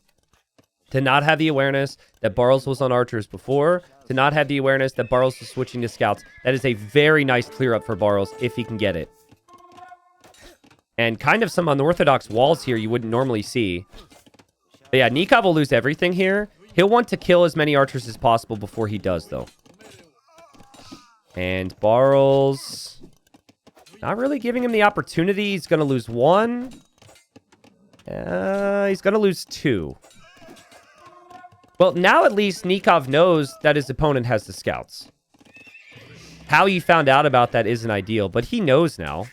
A: To not have the awareness that Barles was on archers before. To not have the awareness that Barles was switching to scouts. That is a very nice clear up for Barles if he can get it. And kind of some unorthodox walls here you wouldn't normally see. But yeah, Nicov will lose everything here. He'll want to kill as many archers as possible before he does, though. And Barles... not really giving him the opportunity. He's going to lose 1. He's going to lose 2. Well, now at least Nicov knows that his opponent has the scouts. How he found out about that isn't ideal, but he knows now.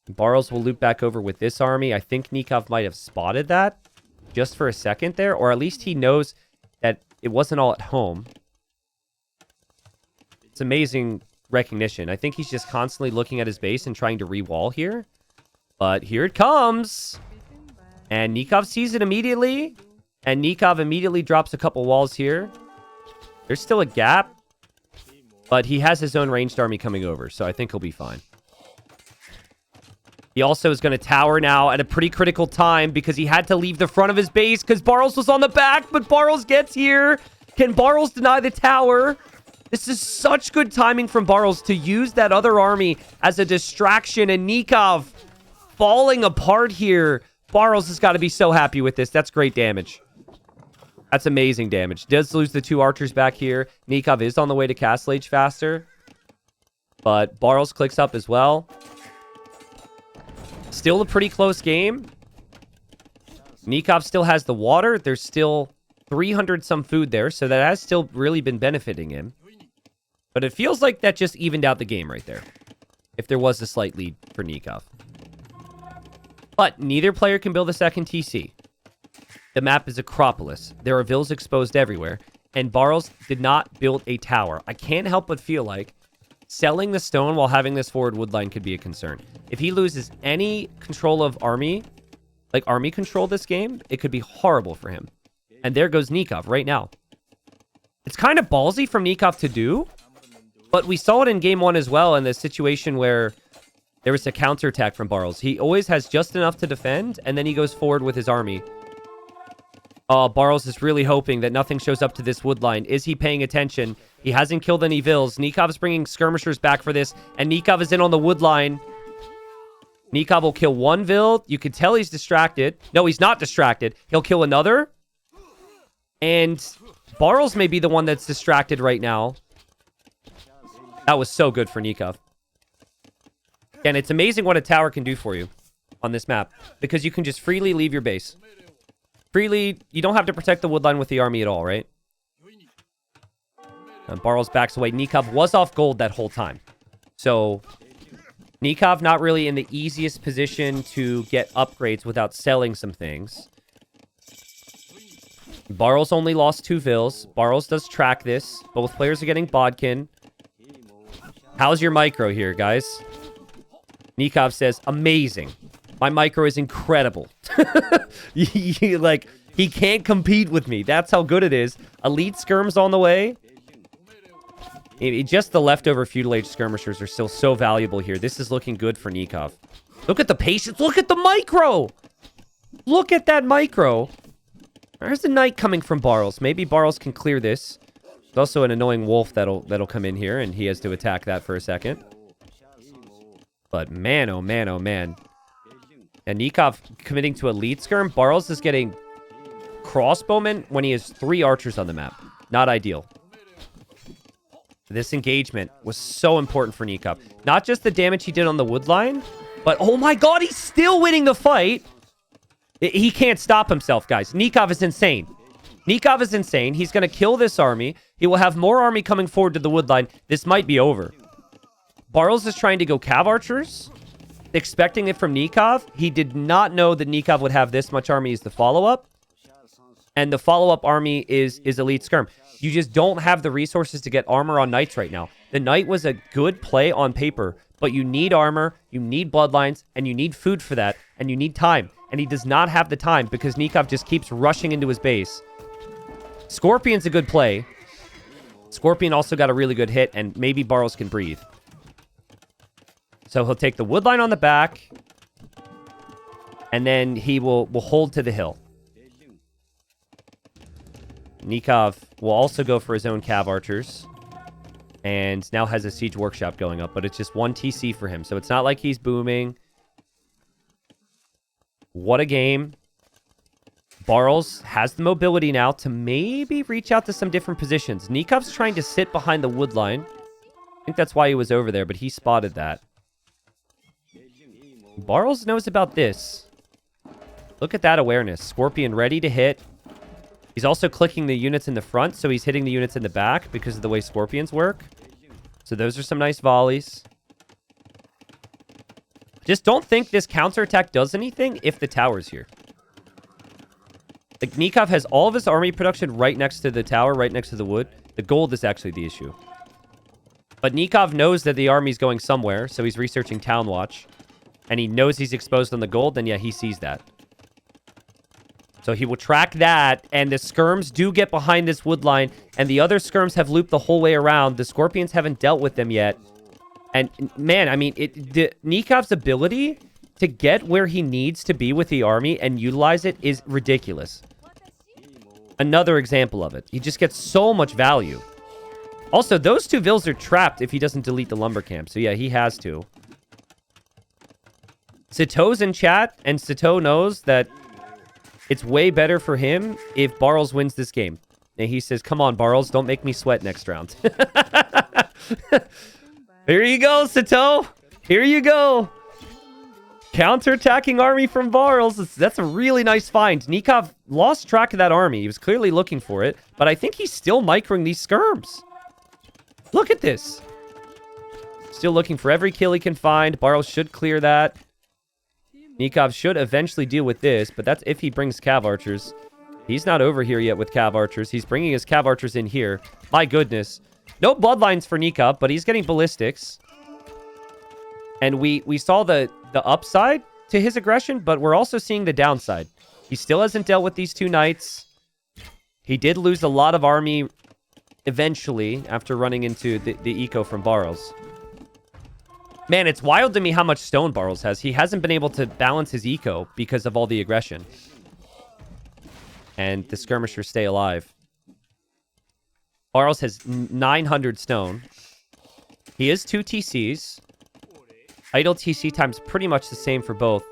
A: Barles will loop back over with this army. I think Nicov might have spotted that just for a second there, or at least he knows that it wasn't all at home. It's amazing recognition. I think he's just constantly looking at his base and trying to re-wall here. But here it comes. And Nicov sees it immediately. And Nicov immediately drops a couple walls here. There's still a gap. But he has his own ranged army coming over, so I think he'll be fine. He also is going to tower now at a pretty critical time because he had to leave the front of his base because Barles was on the back, but Barles gets here. Can Barles deny the tower? This is such good timing from Barles to use that other army as a distraction, and Nicov falling apart here. Barles has got to be so happy with this. That's great damage. That's amazing damage. Does lose the 2 archers back here. Nicov is on the way to Castle Age faster. But Barles clicks up as well. Still a pretty close game. Nicov still has the water. There's still 300 some food there. So that has still really been benefiting him. But it feels like that just evened out the game right there. If there was a slight lead for Nicov. But neither player can build a second TC. The map is Acropolis. There are villas exposed everywhere. And Barles did not build a tower. I can't help but feel like selling the stone while having this forward wood line could be a concern. If he loses any control of army, like army control this game, it could be horrible for him. And there goes Nicov right now. It's kind of ballsy from Nicov to do. But we saw it in game 1 as well in the situation where there was a counterattack from Barles. He always has just enough to defend, and then he goes forward with his army. Barles is really hoping that nothing shows up to this wood line. Is he paying attention? He hasn't killed any vills. Nikov's bringing skirmishers back for this, and Nicov is in on the wood line. Nicov will kill 1 vill. You can tell he's distracted. No, he's not distracted. He'll kill another. And Barles may be the one that's distracted right now. That was so good for Nicov. And it's amazing what a tower can do for you on this map. Because you can just freely leave your base. Freely, you don't have to protect the wood line with the army at all, right? And Barles backs away. Nicov was off gold that whole time. So, Nicov not really in the easiest position to get upgrades without selling some things. Barles only lost 2 vills. Barles does track this. Both players are getting bodkin. How's your micro here, guys? Nicov says, amazing. My micro is incredible. Like, he can't compete with me. That's how good it is. Elite skirms on the way. Just the leftover feudal age skirmishers are still so valuable here. This is looking good for Nicov. Look at the patience. Look at the micro. Look at that micro. There's a knight coming from Barles. Maybe Barles can clear this. There's also an annoying wolf that'll come in here, and he has to attack that for a second. But man, oh man, oh man. And Nicov committing to a lead skirm. Barles is getting crossbowmen when he has 3 archers on the map. Not ideal. This engagement was so important for Nicov. Not just the damage he did on the wood line, but oh my god, he's still winning the fight. He can't stop himself, guys. Nicov is insane. Nicov is insane. He's going to kill this army. He will have more army coming forward to the wood line. This might be over. Barles is trying to go cav archers, expecting it from Nicov. He did not know that Nicov would have this much army as the follow-up. And the follow-up army is elite skirm. You just don't have the resources to get armor on knights right now. The knight was a good play on paper, but you need armor, you need bloodlines, and you need food for that, and you need time. And he does not have the time because Nicov just keeps rushing into his base. Scorpion's a good play. Scorpion also got a really good hit, and maybe Barles can breathe. So he'll take the wood line on the back, and then he will hold to the hill. Nicov will also go for his own cav archers, and now has a siege workshop going up, but it's just 1 TC for him, so it's not like he's booming. What a game. Barles has the mobility now to maybe reach out to some different positions. Nikov's trying to sit behind the wood line. I think that's why he was over there, but he spotted that. Barles knows about this. Look at that awareness. Scorpion ready to hit. He's also clicking the units in the front, so he's hitting the units in the back because of the way Scorpions work. So those are some nice volleys. Just don't think this counterattack does anything if the tower's here. Like, Nicov has all of his army production right next to the tower, right next to the wood. The gold is actually the issue. But Nicov knows that the army's going somewhere, so he's researching Town Watch. And he knows he's exposed on the gold, and yeah, he sees that. So he will track that, and the skirms do get behind this wood line, and the other skirms have looped the whole way around. The Scorpions haven't dealt with them yet. And, man, I mean, Nikov's ability to get where he needs to be with the army and utilize it is ridiculous. Another example of it. He just gets so much value. Also, those 2 vills are trapped if he doesn't delete the lumber camp. So, yeah, he has to. Sato's in chat, and Sato knows that It's way better for him if Barles wins this game. And he says, come on, Barles, don't make me sweat next round. Here you go, Sato. Here you go. Counter-attacking army from Barles. That's a really nice find. Nicov lost track of that army. He was clearly looking for it. But I think he's still microing these skirms. Look at this. Still looking for every kill he can find. Barles should clear that. Nicov should eventually deal with this, but that's if he brings Cav Archers. He's not over here yet with Cav Archers. He's bringing his Cav Archers in here. My goodness. No bloodlines for Nicov, but he's getting ballistics. And we saw the upside to his aggression, but we're also seeing the downside. He still hasn't dealt with these 2 knights. He did lose a lot of army eventually after running into the eco from Barles. Man, it's wild to me how much stone Barles has. He hasn't been able to balance his eco because of all the aggression. And the skirmishers stay alive. Barles has 900 stone. He is 2 TCs. Idle TC time's pretty much the same for both.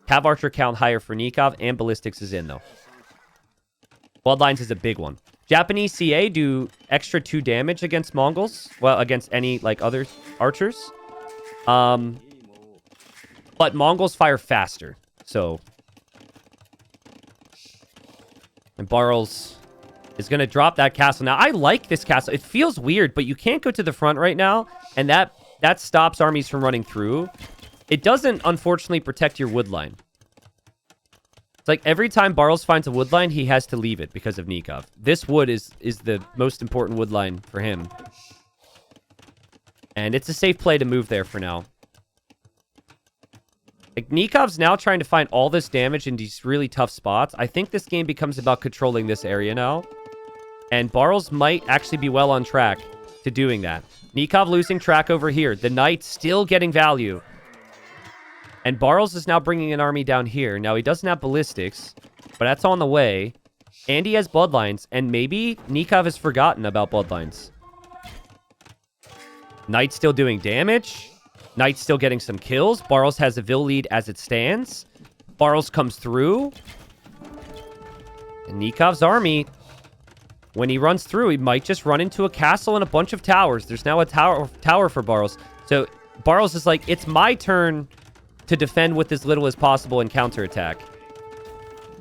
A: Cav Archer count higher for Nicov, and ballistics is in, though. Bloodlines is a big one. Japanese CA do extra 2 damage against Mongols. Well, against any, like, other archers. But Mongols fire faster, so... And Barles is going to drop that castle. Now, I like this castle. It feels weird, but you can't go to the front right now, and that stops armies from running through. It doesn't, unfortunately, protect your wood line. It's like every time Barles finds a wood line, he has to leave it because of Nicov. This wood is the most important wood line for him. And it's a safe play to move there for now. Like, Nikov's now trying to find all this damage in these really tough spots. I think this game becomes about controlling this area now. And Barles might actually be well on track to doing that. Nicov losing track over here. The knight still getting value. And Barles is now bringing an army down here. Now, he doesn't have ballistics, but that's on the way. And he has bloodlines. And maybe Nicov has forgotten about bloodlines. Knight still doing damage. Knight still getting some kills. Barles has a Vil lead as it stands. Barles comes through. And Nikov's army, when he runs through, he might just run into a castle and a bunch of towers. There's now a tower for Barles. So Barles is like, it's my turn to defend with as little as possible and counterattack.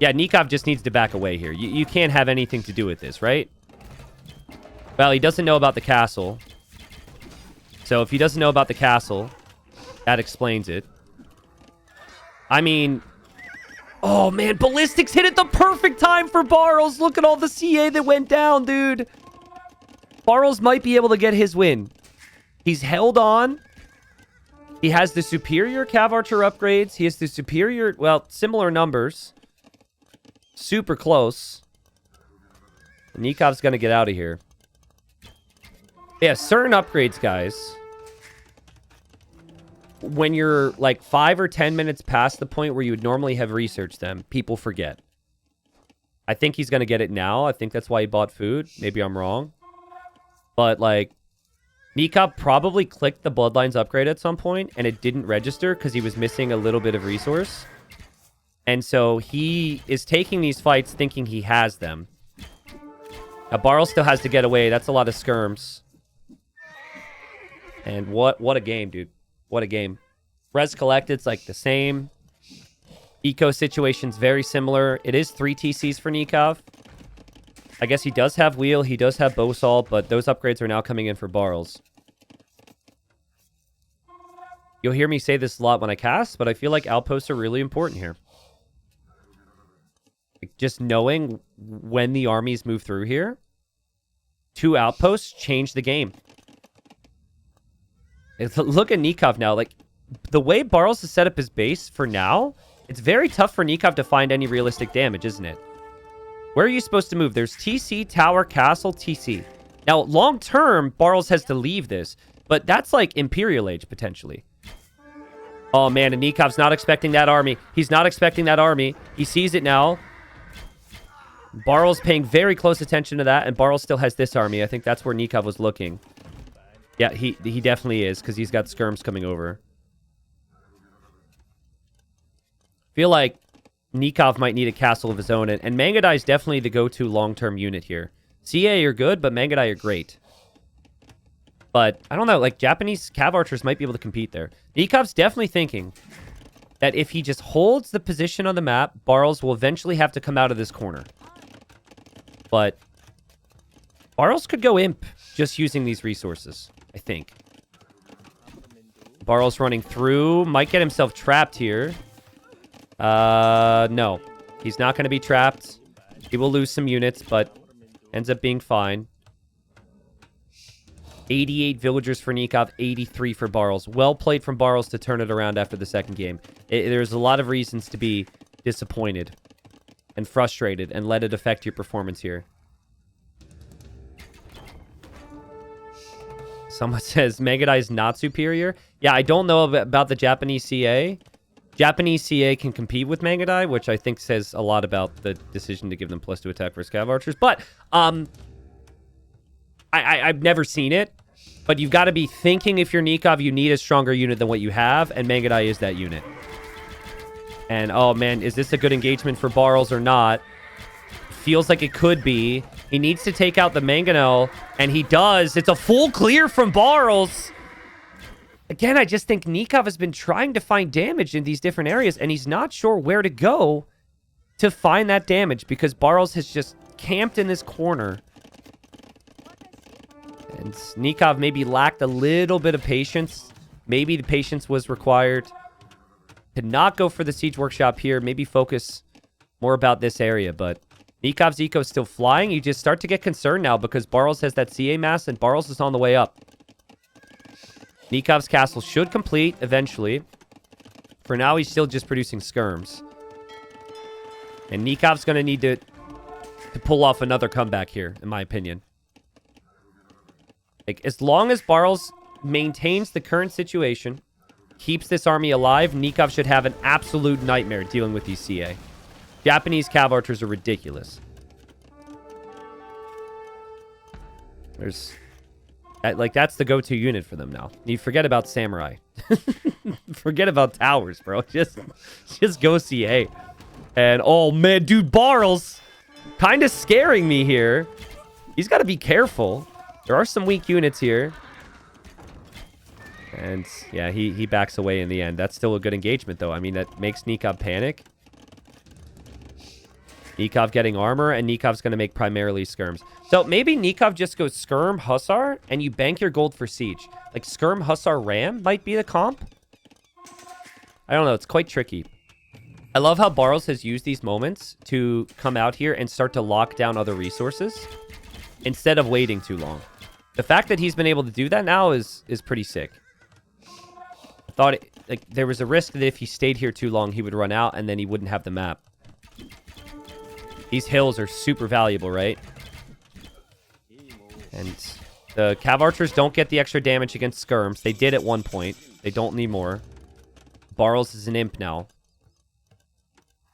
A: Yeah, Nicov just needs to back away here. You can't have anything to do with this, right? Well, he doesn't know about the castle. So if he doesn't know about the castle, that explains it. I mean... Oh, man, ballistics hit at the perfect time for Barles. Look at all the CA that went down, dude. Barles might be able to get his win. He's held on. He has the superior Cav Archer upgrades. He has the superior, well, similar numbers. Super close. Nikov's going to get out of here. Yeah, certain upgrades, guys. When you're like 5 or 10 minutes past the point where you would normally have researched them, people forget. I think he's going to get it now. I think that's why he bought food. Maybe I'm wrong. But like, Nicov probably clicked the Bloodlines upgrade at some point and it didn't register because he was missing a little bit of resource. And so he is taking these fights thinking he has them. Now, Barles still has to get away. That's a lot of skirms. And what a game, dude. What a game. Res collected's like the same. Eco situation's very similar. It is 3 TCs for Nicov. I guess he does have wheel. He does have bow salt, but those upgrades are now coming in for Barles. You'll hear me say this a lot when I cast, but I feel like outposts are really important here. Like just knowing when the armies move through here. 2 outposts change the game. Look at Nicov now. Like, the way Barles has set up his base for now, it's very tough for Nicov to find any realistic damage, isn't it? Where are you supposed to move? There's TC, tower, castle, TC. Now, long term, Barles has to leave this, but that's like Imperial Age, potentially. Oh, man, and Nikov's not expecting that army. He's not expecting that army. He sees it now. Barles paying very close attention to that, and Barles still has this army. I think that's where Nicov was looking. Yeah, he definitely is, because he's got skirms coming over. Feel like Nicov might need a castle of his own, and Mangadai is definitely the go-to long-term unit here. CA are good, but Mangadai are great. But, I don't know, like, Japanese cav archers might be able to compete there. Nikov's definitely thinking that if he just holds the position on the map, Barles will eventually have to come out of this corner. But Barles could go imp just using these resources, I think. Barles running through, might get himself trapped here. No. He's not going to be trapped. He will lose some units, but ends up being fine. 88 villagers for Nicov, 83 for Barles. Well played from Barles to turn it around after the second game. There's a lot of reasons to be disappointed and frustrated and let it affect your performance here. Someone says Mangadai is not superior. Yeah, I don't know about the Japanese CA. Japanese CA can compete with Mangadai, which I think says a lot about the decision to give them +2 attack versus cav archers. But I've never seen it. But you've got to be thinking, if you're Nicov, you need a stronger unit than what you have, and Mangadai is that unit. And, oh man, is this a good engagement for Barles or not? Feels like it could be. He needs to take out the Mangonel, and he does. It's a full clear from Barles. Again, I just think Nicov has been trying to find damage in these different areas, and he's not sure where to go to find that damage, because Barles has just camped in this corner. And Nicov maybe lacked a little bit of patience. Maybe the patience was required. Could not go for the Siege Workshop here. Maybe focus more about this area, but Nikov's eco is still flying. You just start to get concerned now because Barles has that CA mass and Barles is on the way up. Nikov's castle should complete eventually. For now, he's still just producing skirms. And Nikov's going to need to pull off another comeback here, in my opinion. Like, as long as Barles maintains the current situation, keeps this army alive, Nicov should have an absolute nightmare dealing with these CA. Japanese cav archers are ridiculous. That's the go-to unit for them now. You forget about samurai. Forget about towers, bro. Just go CA. And, oh man, dude, Barles kind of scaring me here. He's got to be careful. There are some weak units here. And, yeah, he backs away in the end. That's still a good engagement, though. I mean, that makes Nicov panic. Nicov getting armor, and Nikov's going to make primarily skirms. So, maybe Nicov just goes skirm, hussar, and you bank your gold for siege. Like, skirm, hussar, ram might be the comp. I don't know. It's quite tricky. I love how Barles has used these moments to come out here and start to lock down other resources instead of waiting too long. The fact that he's been able to do that now is pretty sick. I thought there was a risk that if he stayed here too long, he would run out and then he wouldn't have the map. These hills are super valuable, right? And the cav archers don't get the extra damage against skirms. They did at one point. They don't need more. Barles is an imp now.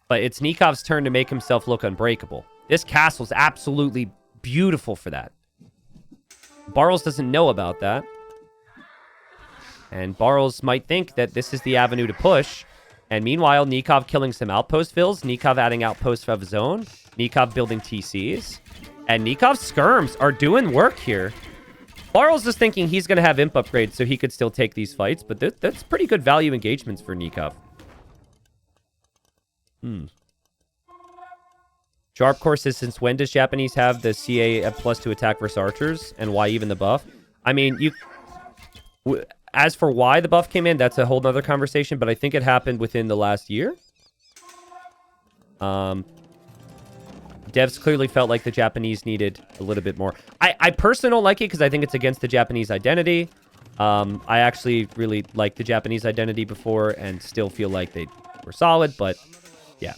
A: But it's Nikov's turn to make himself look unbreakable. This castle's absolutely beautiful for that. Barles doesn't know about that. And Barles might think that this is the avenue to push. And meanwhile, Nicov killing some outpost fills. Nicov adding outposts of his own. Nicov building TCs. And Nikov's skirms are doing work here. Barles is thinking he's going to have imp upgrades so he could still take these fights. But that's pretty good value engagements for Nicov. Sharp Core says, since when does Japanese have the CA at +2 attack versus archers? And why even the buff? I mean, as for why the buff came in, that's a whole nother conversation, but I think it happened within the last year. Devs clearly felt like the Japanese needed a little bit more. I personally don't like it because I think it's against the Japanese identity. I actually really liked the Japanese identity before and still feel like they were solid, but yeah.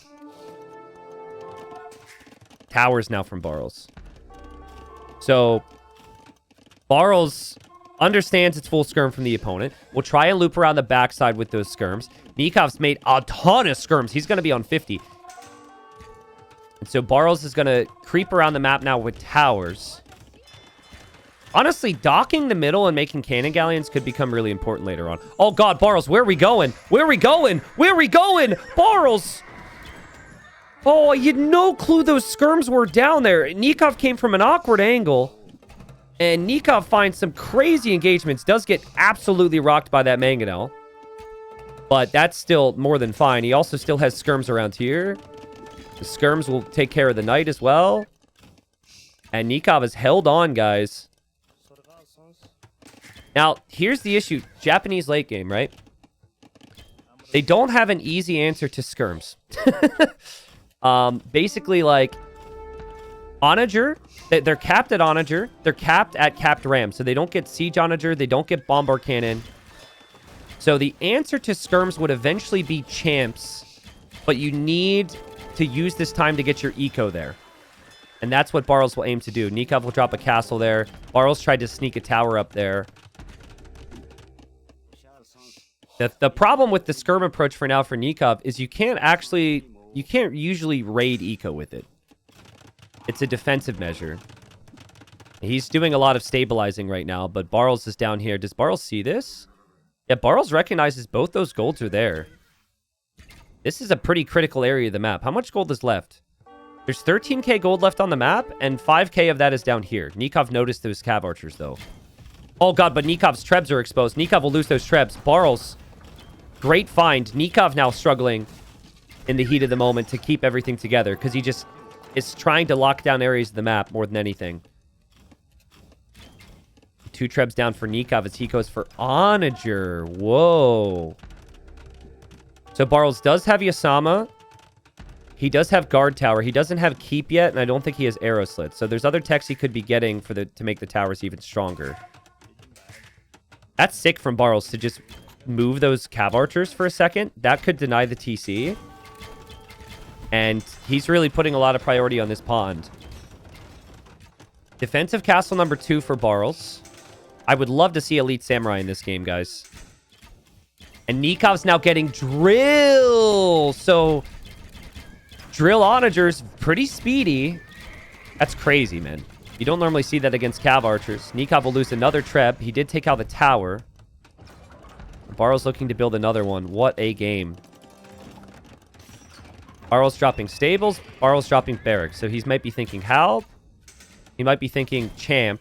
A: Towers now from Barles. So, Barles understands it's full skirm from the opponent. We'll try and loop around the backside with those skirms. Nikov's made a ton of skirms. He's going to be on 50. And so Barles is going to creep around the map now with towers. Honestly, docking the middle and making cannon galleons could become really important later on. Oh god, Barles, where are we going? Where are we going? Where are we going? Barles! Oh, you had no clue those skirms were down there. Nicov came from an awkward angle. And Nicov finds some crazy engagements. Does get absolutely rocked by that mangonel. But that's still more than fine. He also still has skirms around here. The skirms will take care of the knight as well. And Nicov has held on, guys. Now, here's the issue. Japanese late game, right? They don't have an easy answer to skirms. Basically, like, onager, they're capped at onager. They're capped at capped ram. So they don't get siege onager. They don't get bombar cannon. So the answer to skirms would eventually be champs. But you need to use this time to get your eco there. And that's what Barles will aim to do. Nicov will drop a castle there. Barles tried to sneak a tower up there. The problem with the skirm approach for now for Nicov is you can't usually raid eco with it. It's a defensive measure. He's doing a lot of stabilizing right now, but Barles is down here. Does Barles see this? Yeah, Barles recognizes both those golds are there. This is a pretty critical area of the map. How much gold is left? There's 13k gold left on the map, and 5k of that is down here. Nicov noticed those cav archers, though. Oh, God, but Nikov's trebs are exposed. Nicov will lose those trebs. Barles, great find. Nicov now struggling in the heat of the moment to keep everything together, because he just is trying to lock down areas of the map more than anything. 2 trebs down for Nicov as he goes for onager. Whoa. So Barles does have Yasama. He does have guard tower. He doesn't have keep yet, and I don't think he has arrow slits. So there's other techs he could be getting to make the towers even stronger. That's sick from Barles to just move those cav archers for a second. That could deny the TC. And he's really putting a lot of priority on this pond. Defensive castle number 2 for Barles. I would love to see Elite Samurai in this game, guys. And Nikov's now getting drill. So drill onagers, pretty speedy. That's crazy, man. You don't normally see that against cav archers. Nicov will lose another treb. He did take out the tower. Barles looking to build another one. What a game. Barles dropping stables. Barles dropping barracks. So he might be thinking Halb. He might be thinking champ.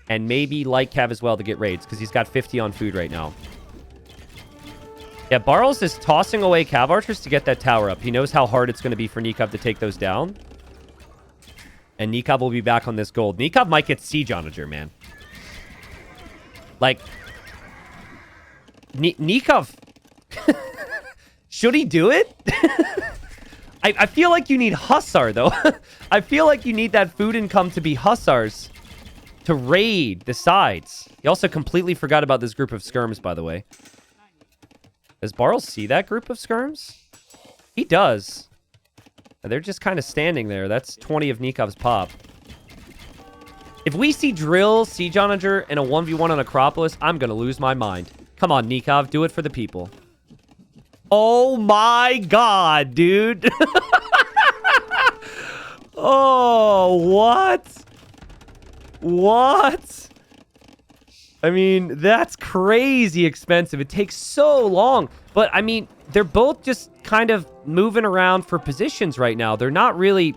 A: And maybe light cav as well to get raids, because he's got 50 on food right now. Yeah, Barles is tossing away cav archers to get that tower up. He knows how hard it's going to be for Nicov to take those down. And Nicov will be back on this gold. Nicov might get siege onager, man. Like, Nicov, should he do it? I feel like you need Hussar, though. I feel like you need that food income to be Hussars to raid the sides. He also completely forgot about this group of skirms, by the way. Does Barles see that group of skirms? He does. They're just kind of standing there. That's 20 of Nikov's pop. If we see drill, siege onager, and a 1v1 on Acropolis, I'm going to lose my mind. Come on, Nicov. Do it for the people. Oh my god, dude. Oh, what? What? I mean, that's crazy expensive. It takes so long. But, I mean, they're both just kind of moving around for positions right now. They're not really...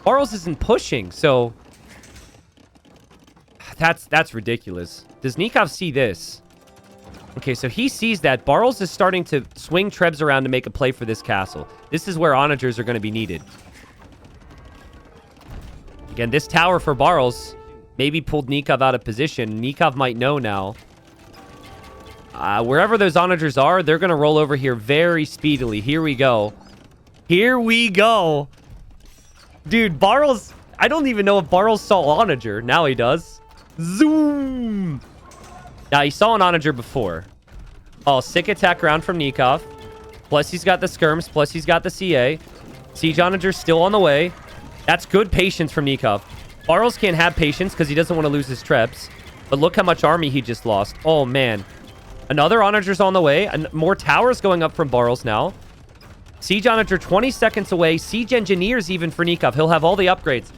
A: Barles isn't pushing, so... That's ridiculous. Does Nicov see this? Okay, so he sees that. Barles is starting to swing trebs around to make a play for this castle. This is where onagers are going to be needed. Again, this tower for Barles maybe pulled Nicov out of position. Nicov might know now. Wherever those onagers are, they're going to roll over here very speedily. Here we go. Here we go. Dude, Barles... I don't even know if Barles saw onager. Now he does. Zoom! Now, he saw an onager before. Oh, sick attack round from Nicov. Plus, he's got the skirms. Plus, he's got the CA. Siege onager still on the way. That's good patience from Nicov. Barles can't have patience because he doesn't want to lose his trebs. But look how much army he just lost. Oh, man. Another onager's on the way. And more towers going up from Barles now. Siege onager 20 seconds away. Siege engineers even for Nicov. He'll have all the upgrades.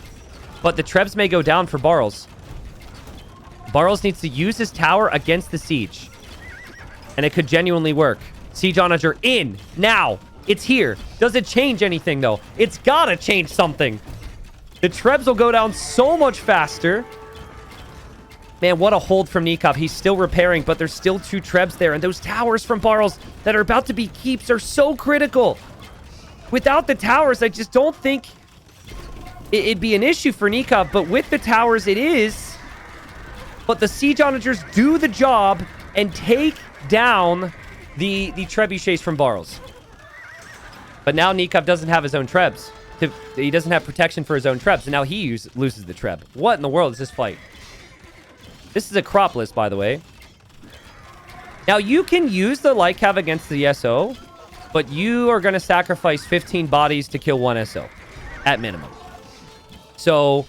A: But the trebs may go down for Barles. Barles needs to use his tower against the siege. And it could genuinely work. Siege onager in. Now. It's here. Does it change anything, though? It's gotta change something. The Trebs will go down so much faster. Man, what a hold from Nicov. He's still repairing, but there's still 2 Trebs there. And those towers from Barles that are about to be keeps are so critical. Without the towers, I just don't think it'd be an issue for Nicov. But with the towers, it is. But the Siege Onagers do the job and take down the trebuchets from Barles. But now Nicov doesn't have his own Trebs. He doesn't have protection for his own Trebs. And now he loses the Treb. What in the world is this fight? This is a crop list, by the way. Now, you can use the Light Cav against the SO, but you are going to sacrifice 15 bodies to kill 1 SO, at minimum. So,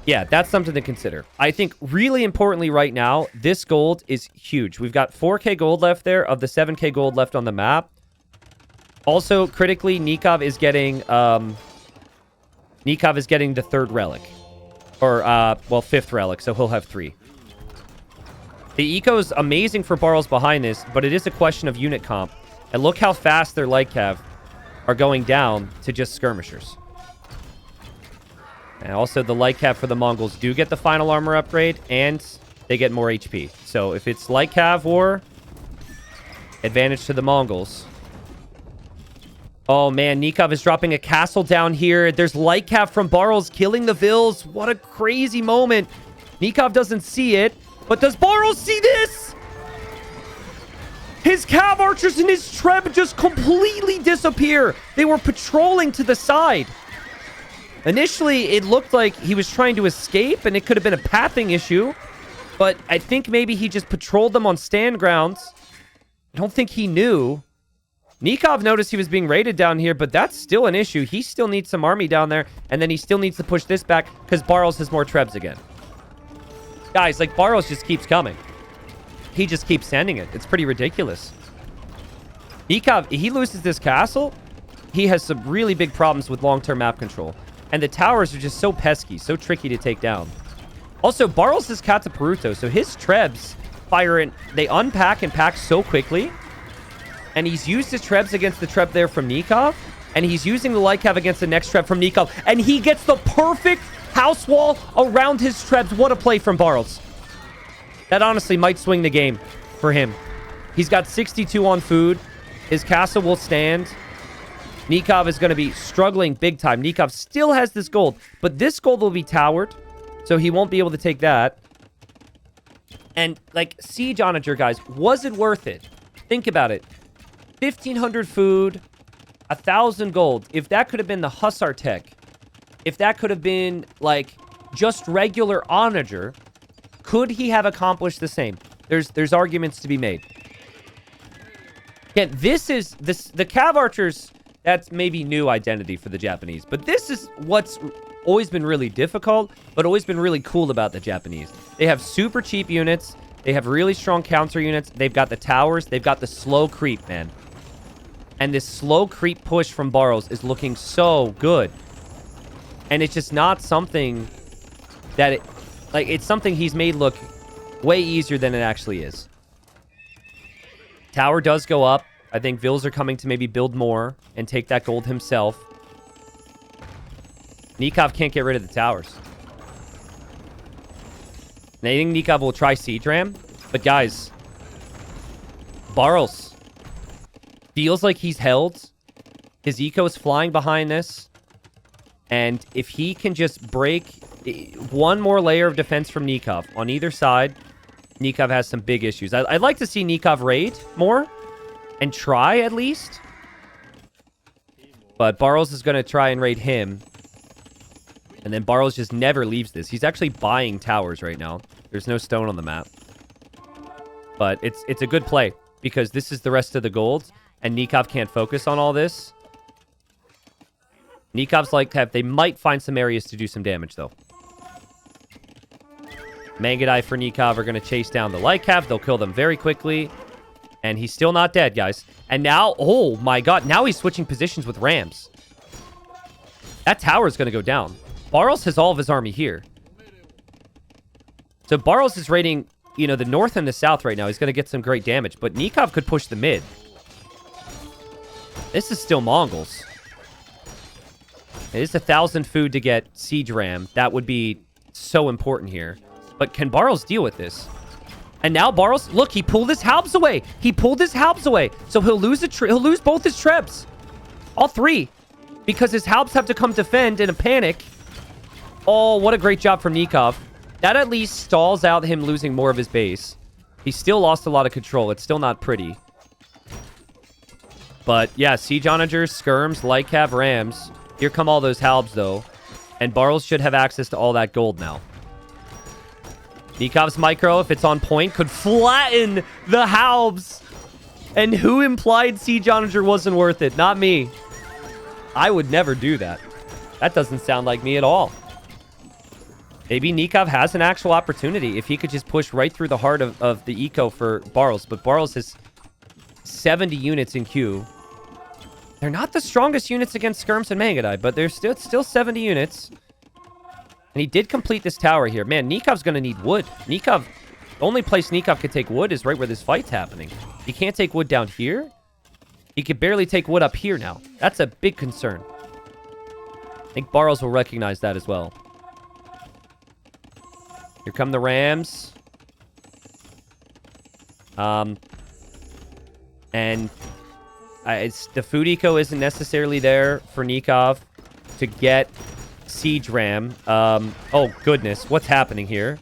A: yeah, that's something to consider. I think really importantly right now, this gold is huge. We've got 4k gold left there of the 7k gold left on the map. Also, critically, Nicov is getting the 3rd relic. Or, well, 5th relic, so he'll have 3. The eco is amazing for Barles behind this, but it is a question of unit comp. And look how fast their light cav are going down to just skirmishers. And also the light cav for the Mongols do get the final armor upgrade, and they get more HP. So if it's light cav war, advantage to the Mongols. Oh man, Nicov is dropping a castle down here. There's light cav from Barles killing the Vils. What a crazy moment. Nicov doesn't see it. But does Barles see this? His cav archers and his Treb just completely disappear. They were patrolling to the side. Initially, it looked like he was trying to escape, and it could have been a pathing issue. But I think maybe he just patrolled them on stand grounds. I don't think he knew. Nicov noticed he was being raided down here, but that's still an issue. He still needs some army down there, and then he still needs to push this back because Barles has more Trebs again. Guys, like, Barles just keeps coming. He just keeps sending it. It's pretty ridiculous. Nicov, he loses this castle. He has some really big problems with long-term map control. And the towers are just so pesky, so tricky to take down. Also, Barles is Kataparuto, so his Trebs fire in. They unpack and pack so quickly. And he's used his Trebs against the Treb there from Nicov. And he's using the light cav against the next Treb from Nicov. And he gets the perfect house wall around his Trebs. What a play from Barles. That honestly might swing the game for him. He's got 62 on food. His castle will stand. Nicov is going to be struggling big time. Nicov still has this gold, but this gold will be towered, so he won't be able to take that. And, like, Siege Onager, guys, was it worth it? Think about it. 1,500 food, 1,000 gold. If that could have been the Hussar tech, if that could have been, like, just regular Onager, could he have accomplished the same? There's arguments to be made. Again, the Cav Archers, that's maybe new identity for the Japanese. But this is what's always been really difficult, but always been really cool about the Japanese. They have super cheap units. They have really strong counter units. They've got the towers. They've got the slow creep, man. And this slow creep push from Barles is looking so good. And it's just not something that it's something he's made look way easier than it actually is. Tower does go up. I think Vils are coming to maybe build more and take that gold himself. Nicov can't get rid of the towers. And I think Nicov will try Siege Ram. But guys, Barles feels like he's held. His eco is flying behind this. And if he can just break one more layer of defense from Nicov on either side, Nicov has some big issues. I'd like to see Nicov raid more and try at least. But Barles is going to try and raid him. And then Barles just never leaves this. He's actually buying towers right now. There's no stone on the map. But it's a good play because this is the rest of the gold and Nicov can't focus on all this. Nikov's like they might find some areas to do some damage though. Mangadai for Nicov are going to chase down the light cav. They'll kill them very quickly. And he's still not dead, guys. And now, oh my god, now he's switching positions with Rams. That tower is going to go down. Barles has all of his army here. So Barles is raiding, you know, the north and the south right now. He's going to get some great damage. But Nicov could push the mid. This is still Mongols. It is 1,000 food to get Siege Ram. That would be so important here. But can Barles deal with this? And now Barles, look, he pulled his Halbs away. He pulled his Halbs away. So he'll lose he'll lose both his Trebs. All three. Because his Halbs have to come defend in a panic. Oh, what a great job from Nicov. That at least stalls out him losing more of his base. He still lost a lot of control. It's still not pretty. But yeah, Siege Onagers, Skirms, Lycav, Rams. Here come all those Halbs, though. And Barles should have access to all that gold now. Nikov's micro, if it's on point, could flatten the Halbs. And who implied Siege Onager wasn't worth it? Not me. I would never do that. That doesn't sound like me at all. Maybe Nicov has an actual opportunity if he could just push right through the heart of the eco for Barles. But Barles has 70 units in queue. They're not the strongest units against Skirms and Mangudai, but they're still 70 units. And he did complete this tower here. Man, Nikov's going to need wood. Nicov, the only place Nicov could take wood is right where this fight's happening. He can't take wood down here. He could barely take wood up here now. That's a big concern. I think Barles will recognize that as well. Here come the Rams. And the food eco isn't necessarily there for Nicov to get Siege Ram. Oh, goodness. What's happening here?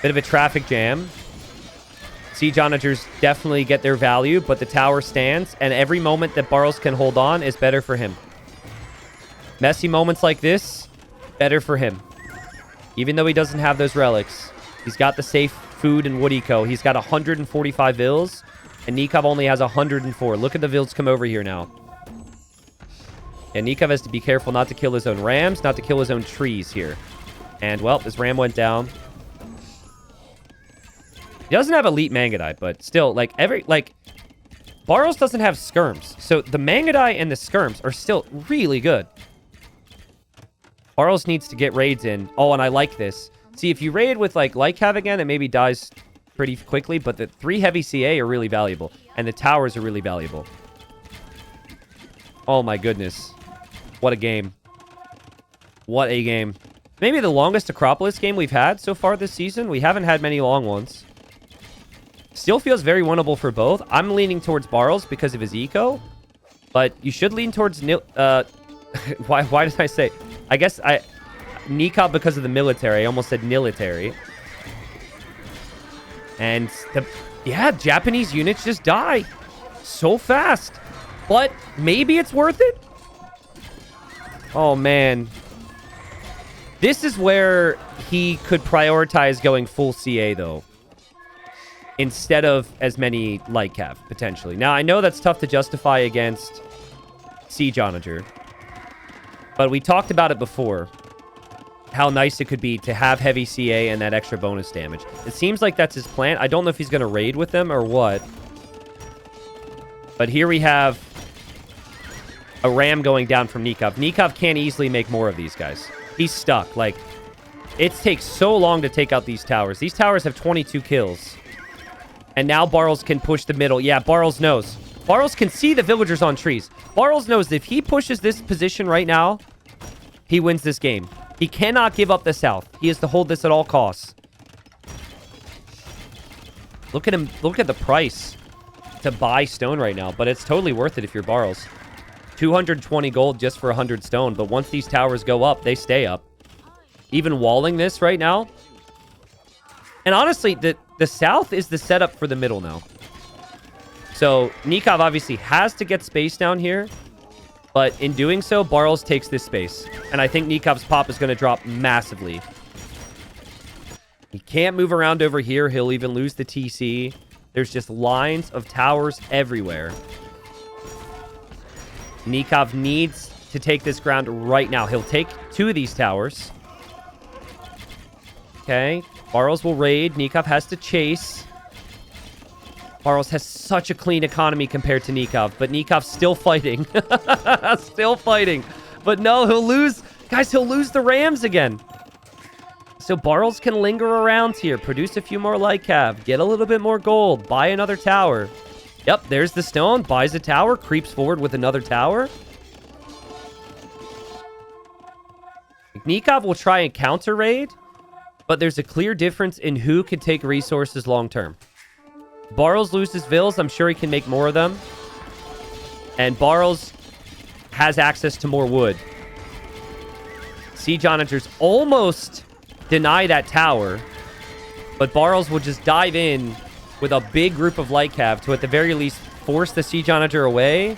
A: Bit of a traffic jam. Siege Onagers definitely get their value, but the tower stands, and every moment that Barles can hold on is better for him. Messy moments like this, better for him. Even though he doesn't have those relics. He's got the safe food and wood eco. He's got 145 vills, and Nicov only has 104. Look at the vills come over here now. And Nicov has to be careful not to kill his own rams, not to kill his own trees here. And, well, this ram went down. He doesn't have elite Mangudai, but still, Barles doesn't have skirms. So the Mangudai and the skirms are still really good. Barles needs to get raids in. Oh, and I like this. See, if you raid with, Lycav again, it maybe dies pretty quickly, but the 3 heavy CA are really valuable. And the towers are really valuable. Oh, my goodness. What a game. What a game. Maybe the longest Acropolis game we've had so far this season. We haven't had many long ones. Still feels very winnable for both. I'm leaning towards Barles because of his eco. But you should lean towards... why did I say... I guess Nicov because of the military. I almost said military. And Japanese units just die so fast. But maybe it's worth it. Oh, man. This is where he could prioritize going full CA, though. Instead of as many Lycav, potentially. Now, I know that's tough to justify against Siege Onager. But we talked about it before. How nice it could be to have heavy CA and that extra bonus damage. It seems like that's his plan. I don't know if he's going to raid with them or what. But here we have a ram going down from Nicov. Nicov can't easily make more of these guys. He's stuck. It takes so long to take out these towers. These towers have 22 kills. And now Barles can push the middle. Yeah, Barles knows. Barles can see the villagers on trees. Barles knows that if he pushes this position right now, he wins this game. He cannot give up the south. He has to hold this at all costs. Look at him. Look at the price to buy stone right now. But it's totally worth it if you're Barles. 220 gold just for 100 stone. But once these towers go up, they stay up. Even walling this right now. And honestly, the south is the setup for the middle now. So Nicov obviously has to get space down here. But in doing so, Barles takes this space. And I think Nikov's pop is going to drop massively. He can't move around over here. He'll even lose the TC. There's just lines of towers everywhere. Nicov needs to take this ground right now. He'll take 2 of these towers. Okay. Barles will raid. Nicov has to chase. Barles has such a clean economy compared to Nicov, but Nikov's still fighting. Still fighting. But no, he'll lose. Guys, he'll lose the Rams again. So Barles can linger around here, produce a few more Lycav, get a little bit more gold, buy another tower. Yep, there's the stone. Buys a tower. Creeps forward with another tower. Nicov will try and counter raid, but there's a clear difference in who can take resources long term. Barles loses vills. I'm sure he can make more of them. And Barles has access to more wood. Siege Onagers almost deny that tower, but Barles will just dive in with a big group of light cav to at the very least force the Siege Onager away.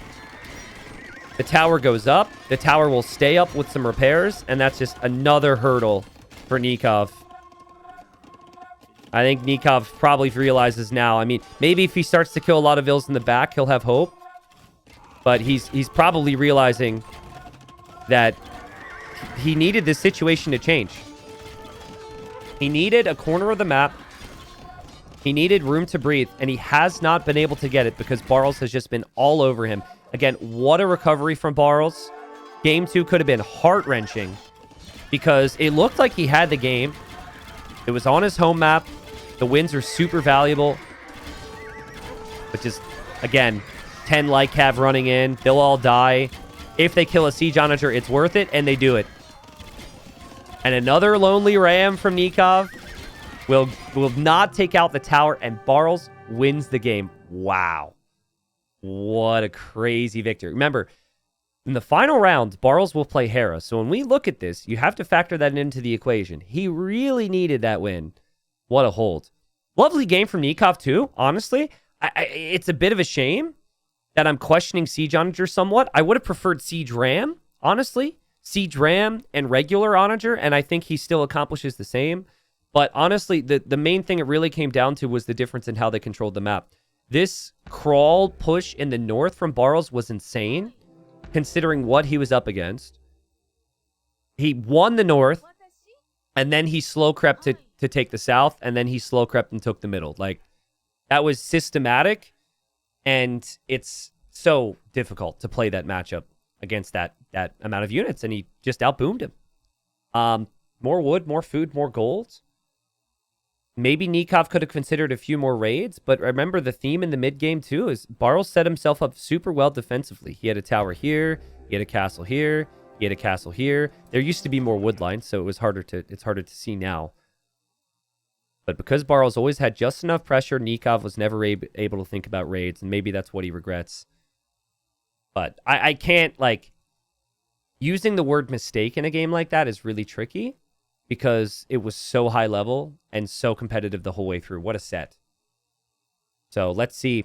A: The tower goes up. The tower will stay up with some repairs, and that's just another hurdle for Nicov. I think Nicov probably realizes now. I mean, maybe if he starts to kill a lot of vills in the back, he'll have hope. But he's probably realizing that he needed this situation to change. He needed a corner of the map. He needed room to breathe, and he has not been able to get it because Barles has just been all over him. Again, what a recovery from Barles. Game 2 could have been heart-wrenching because it looked like he had the game. It was on his home map. The wins are super valuable. But just, again, 10 light cav running in. They'll all die. If they kill a Siege Onager, it's worth it, and they do it. And another lonely ram from Nicov will not take out the tower, and Barles wins the game. Wow. What a crazy victory. Remember, in the final round, Barles will play Hera. So when we look at this, you have to factor that into the equation. He really needed that win. What a hold. Lovely game from Nicov, too, honestly. It's a bit of a shame that I'm questioning Siege Onager somewhat. I would have preferred Siege Ram, honestly. Siege Ram and regular Onager, and I think he still accomplishes the same. But honestly, the main thing it really came down to was the difference in how they controlled the map. This crawl push in the north from Barles was insane, considering what he was up against. He won the north, and then he slow crept to take the south, and then he slow crept and took the middle. Like, that was systematic, and it's so difficult to play that matchup against that amount of units, and he just outboomed him. More wood, more food, more gold. Maybe Nicov could have considered a few more raids, but remember the theme in the mid-game, too, is Barles set himself up super well defensively. He had a tower here, he had a castle here, he had a castle here. There used to be more wood lines, so it's harder to see now. But because Barles always had just enough pressure, Nicov was never able to think about raids, and maybe that's what he regrets. But I can't, like, using the word mistake in a game like that is really tricky, because it was so high level and so competitive the whole way through. What a set. So let's see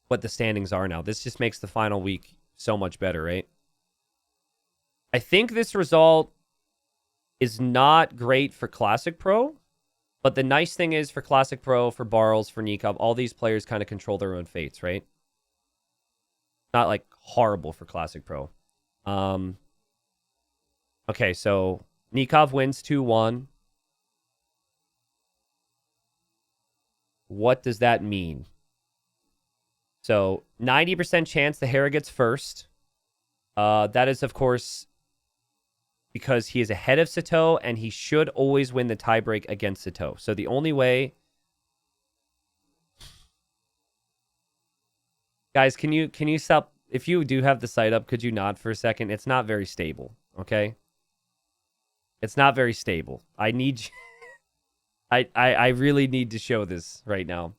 A: what the standings are now. This just makes the final week so much better, right? I think this result is not great for Classic Pro, but the nice thing is for Classic Pro, for Barles, for Nicov, all these players kind of control their own fates, right? Not like horrible for Classic Pro. Okay, so Nicov wins 2-1. What does that mean? So 90% chance the Hera gets first. That is, of course, because he is ahead of Sato, and he should always win the tiebreak against Sato. So the only way... Guys, can you stop? If you do have the site up, could you nod for a second? It's not very stable, okay? It's not very stable. I need... I really need to show this right now.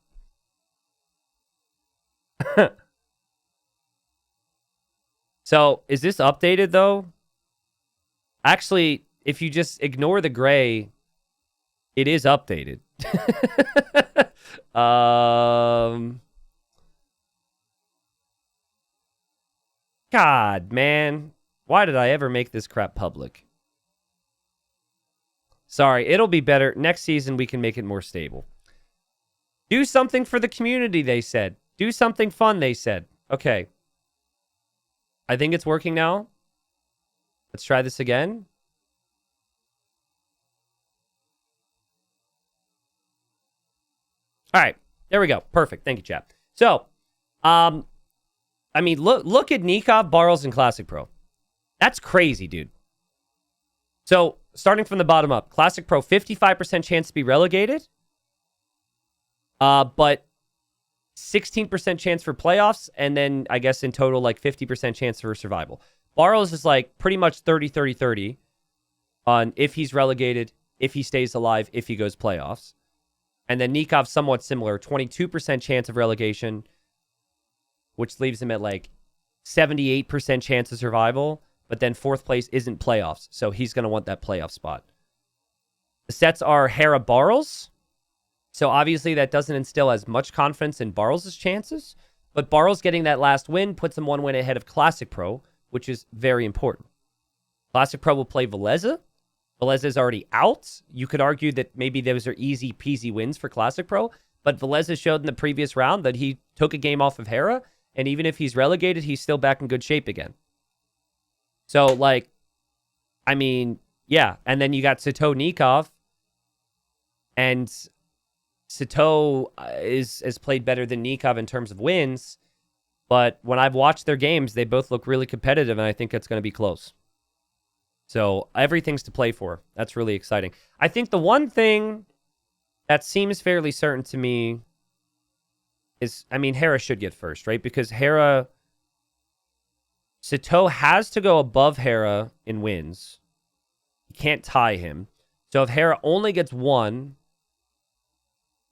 A: So, is this updated, though? Actually, if you just ignore the gray, it is updated. God, man. Why did I ever make this crap public? Sorry, it'll be better. Next season, we can make it more stable. Do something for the community, they said. Do something fun, they said. Okay. I think it's working now. Let's try this again. All right. There we go. Perfect. Thank you, chat. So, I mean, look at Nicov, Barles, and Classic Pro. That's crazy, dude. So, starting from the bottom up, Classic Pro, 55% chance to be relegated. But 16% chance for playoffs, and then I guess in total, like 50% chance for survival. Barles is like pretty much 30-30-30 on if he's relegated, if he stays alive, if he goes playoffs. And then Nicov somewhat similar, 22% chance of relegation, which leaves him at like 78% chance of survival, but then fourth place isn't playoffs, so he's going to want that playoff spot. The sets are Hera Barles, so obviously that doesn't instill as much confidence in Barles' chances, but Barles getting that last win puts him one win ahead of Classic Pro, which is very important. Classic Pro will play Valeza. Valeza is already out. You could argue that maybe those are easy peasy wins for Classic Pro, but Valeza showed in the previous round that he took a game off of Hera, and even if he's relegated, he's still back in good shape again. So, like, I mean, yeah. And then you got Sito Nicov, and Sito is played better than Nicov in terms of wins, but when I've watched their games, they both look really competitive, and I think it's going to be close. So everything's to play for. That's really exciting. I think the one thing that seems fairly certain to me is, I mean, Hera should get first, right? Because Sito has to go above Hera in wins. You can't tie him. So if Hera only gets one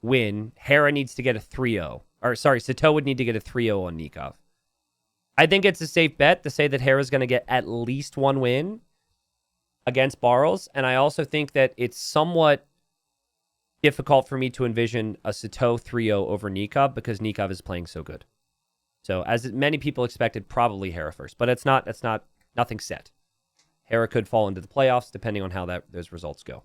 A: win, Hera needs to get a 3-0. Or sorry, Sito would need to get a 3-0 on Nicov. I think it's a safe bet to say that Hera's going to get at least one win against Barles, and I also think that it's somewhat difficult for me to envision a Sito 3-0 over Nicov because Nicov is playing so good. So as many people expected, probably Hera first, but it's not nothing set. Hera could fall into the playoffs depending on how those results go.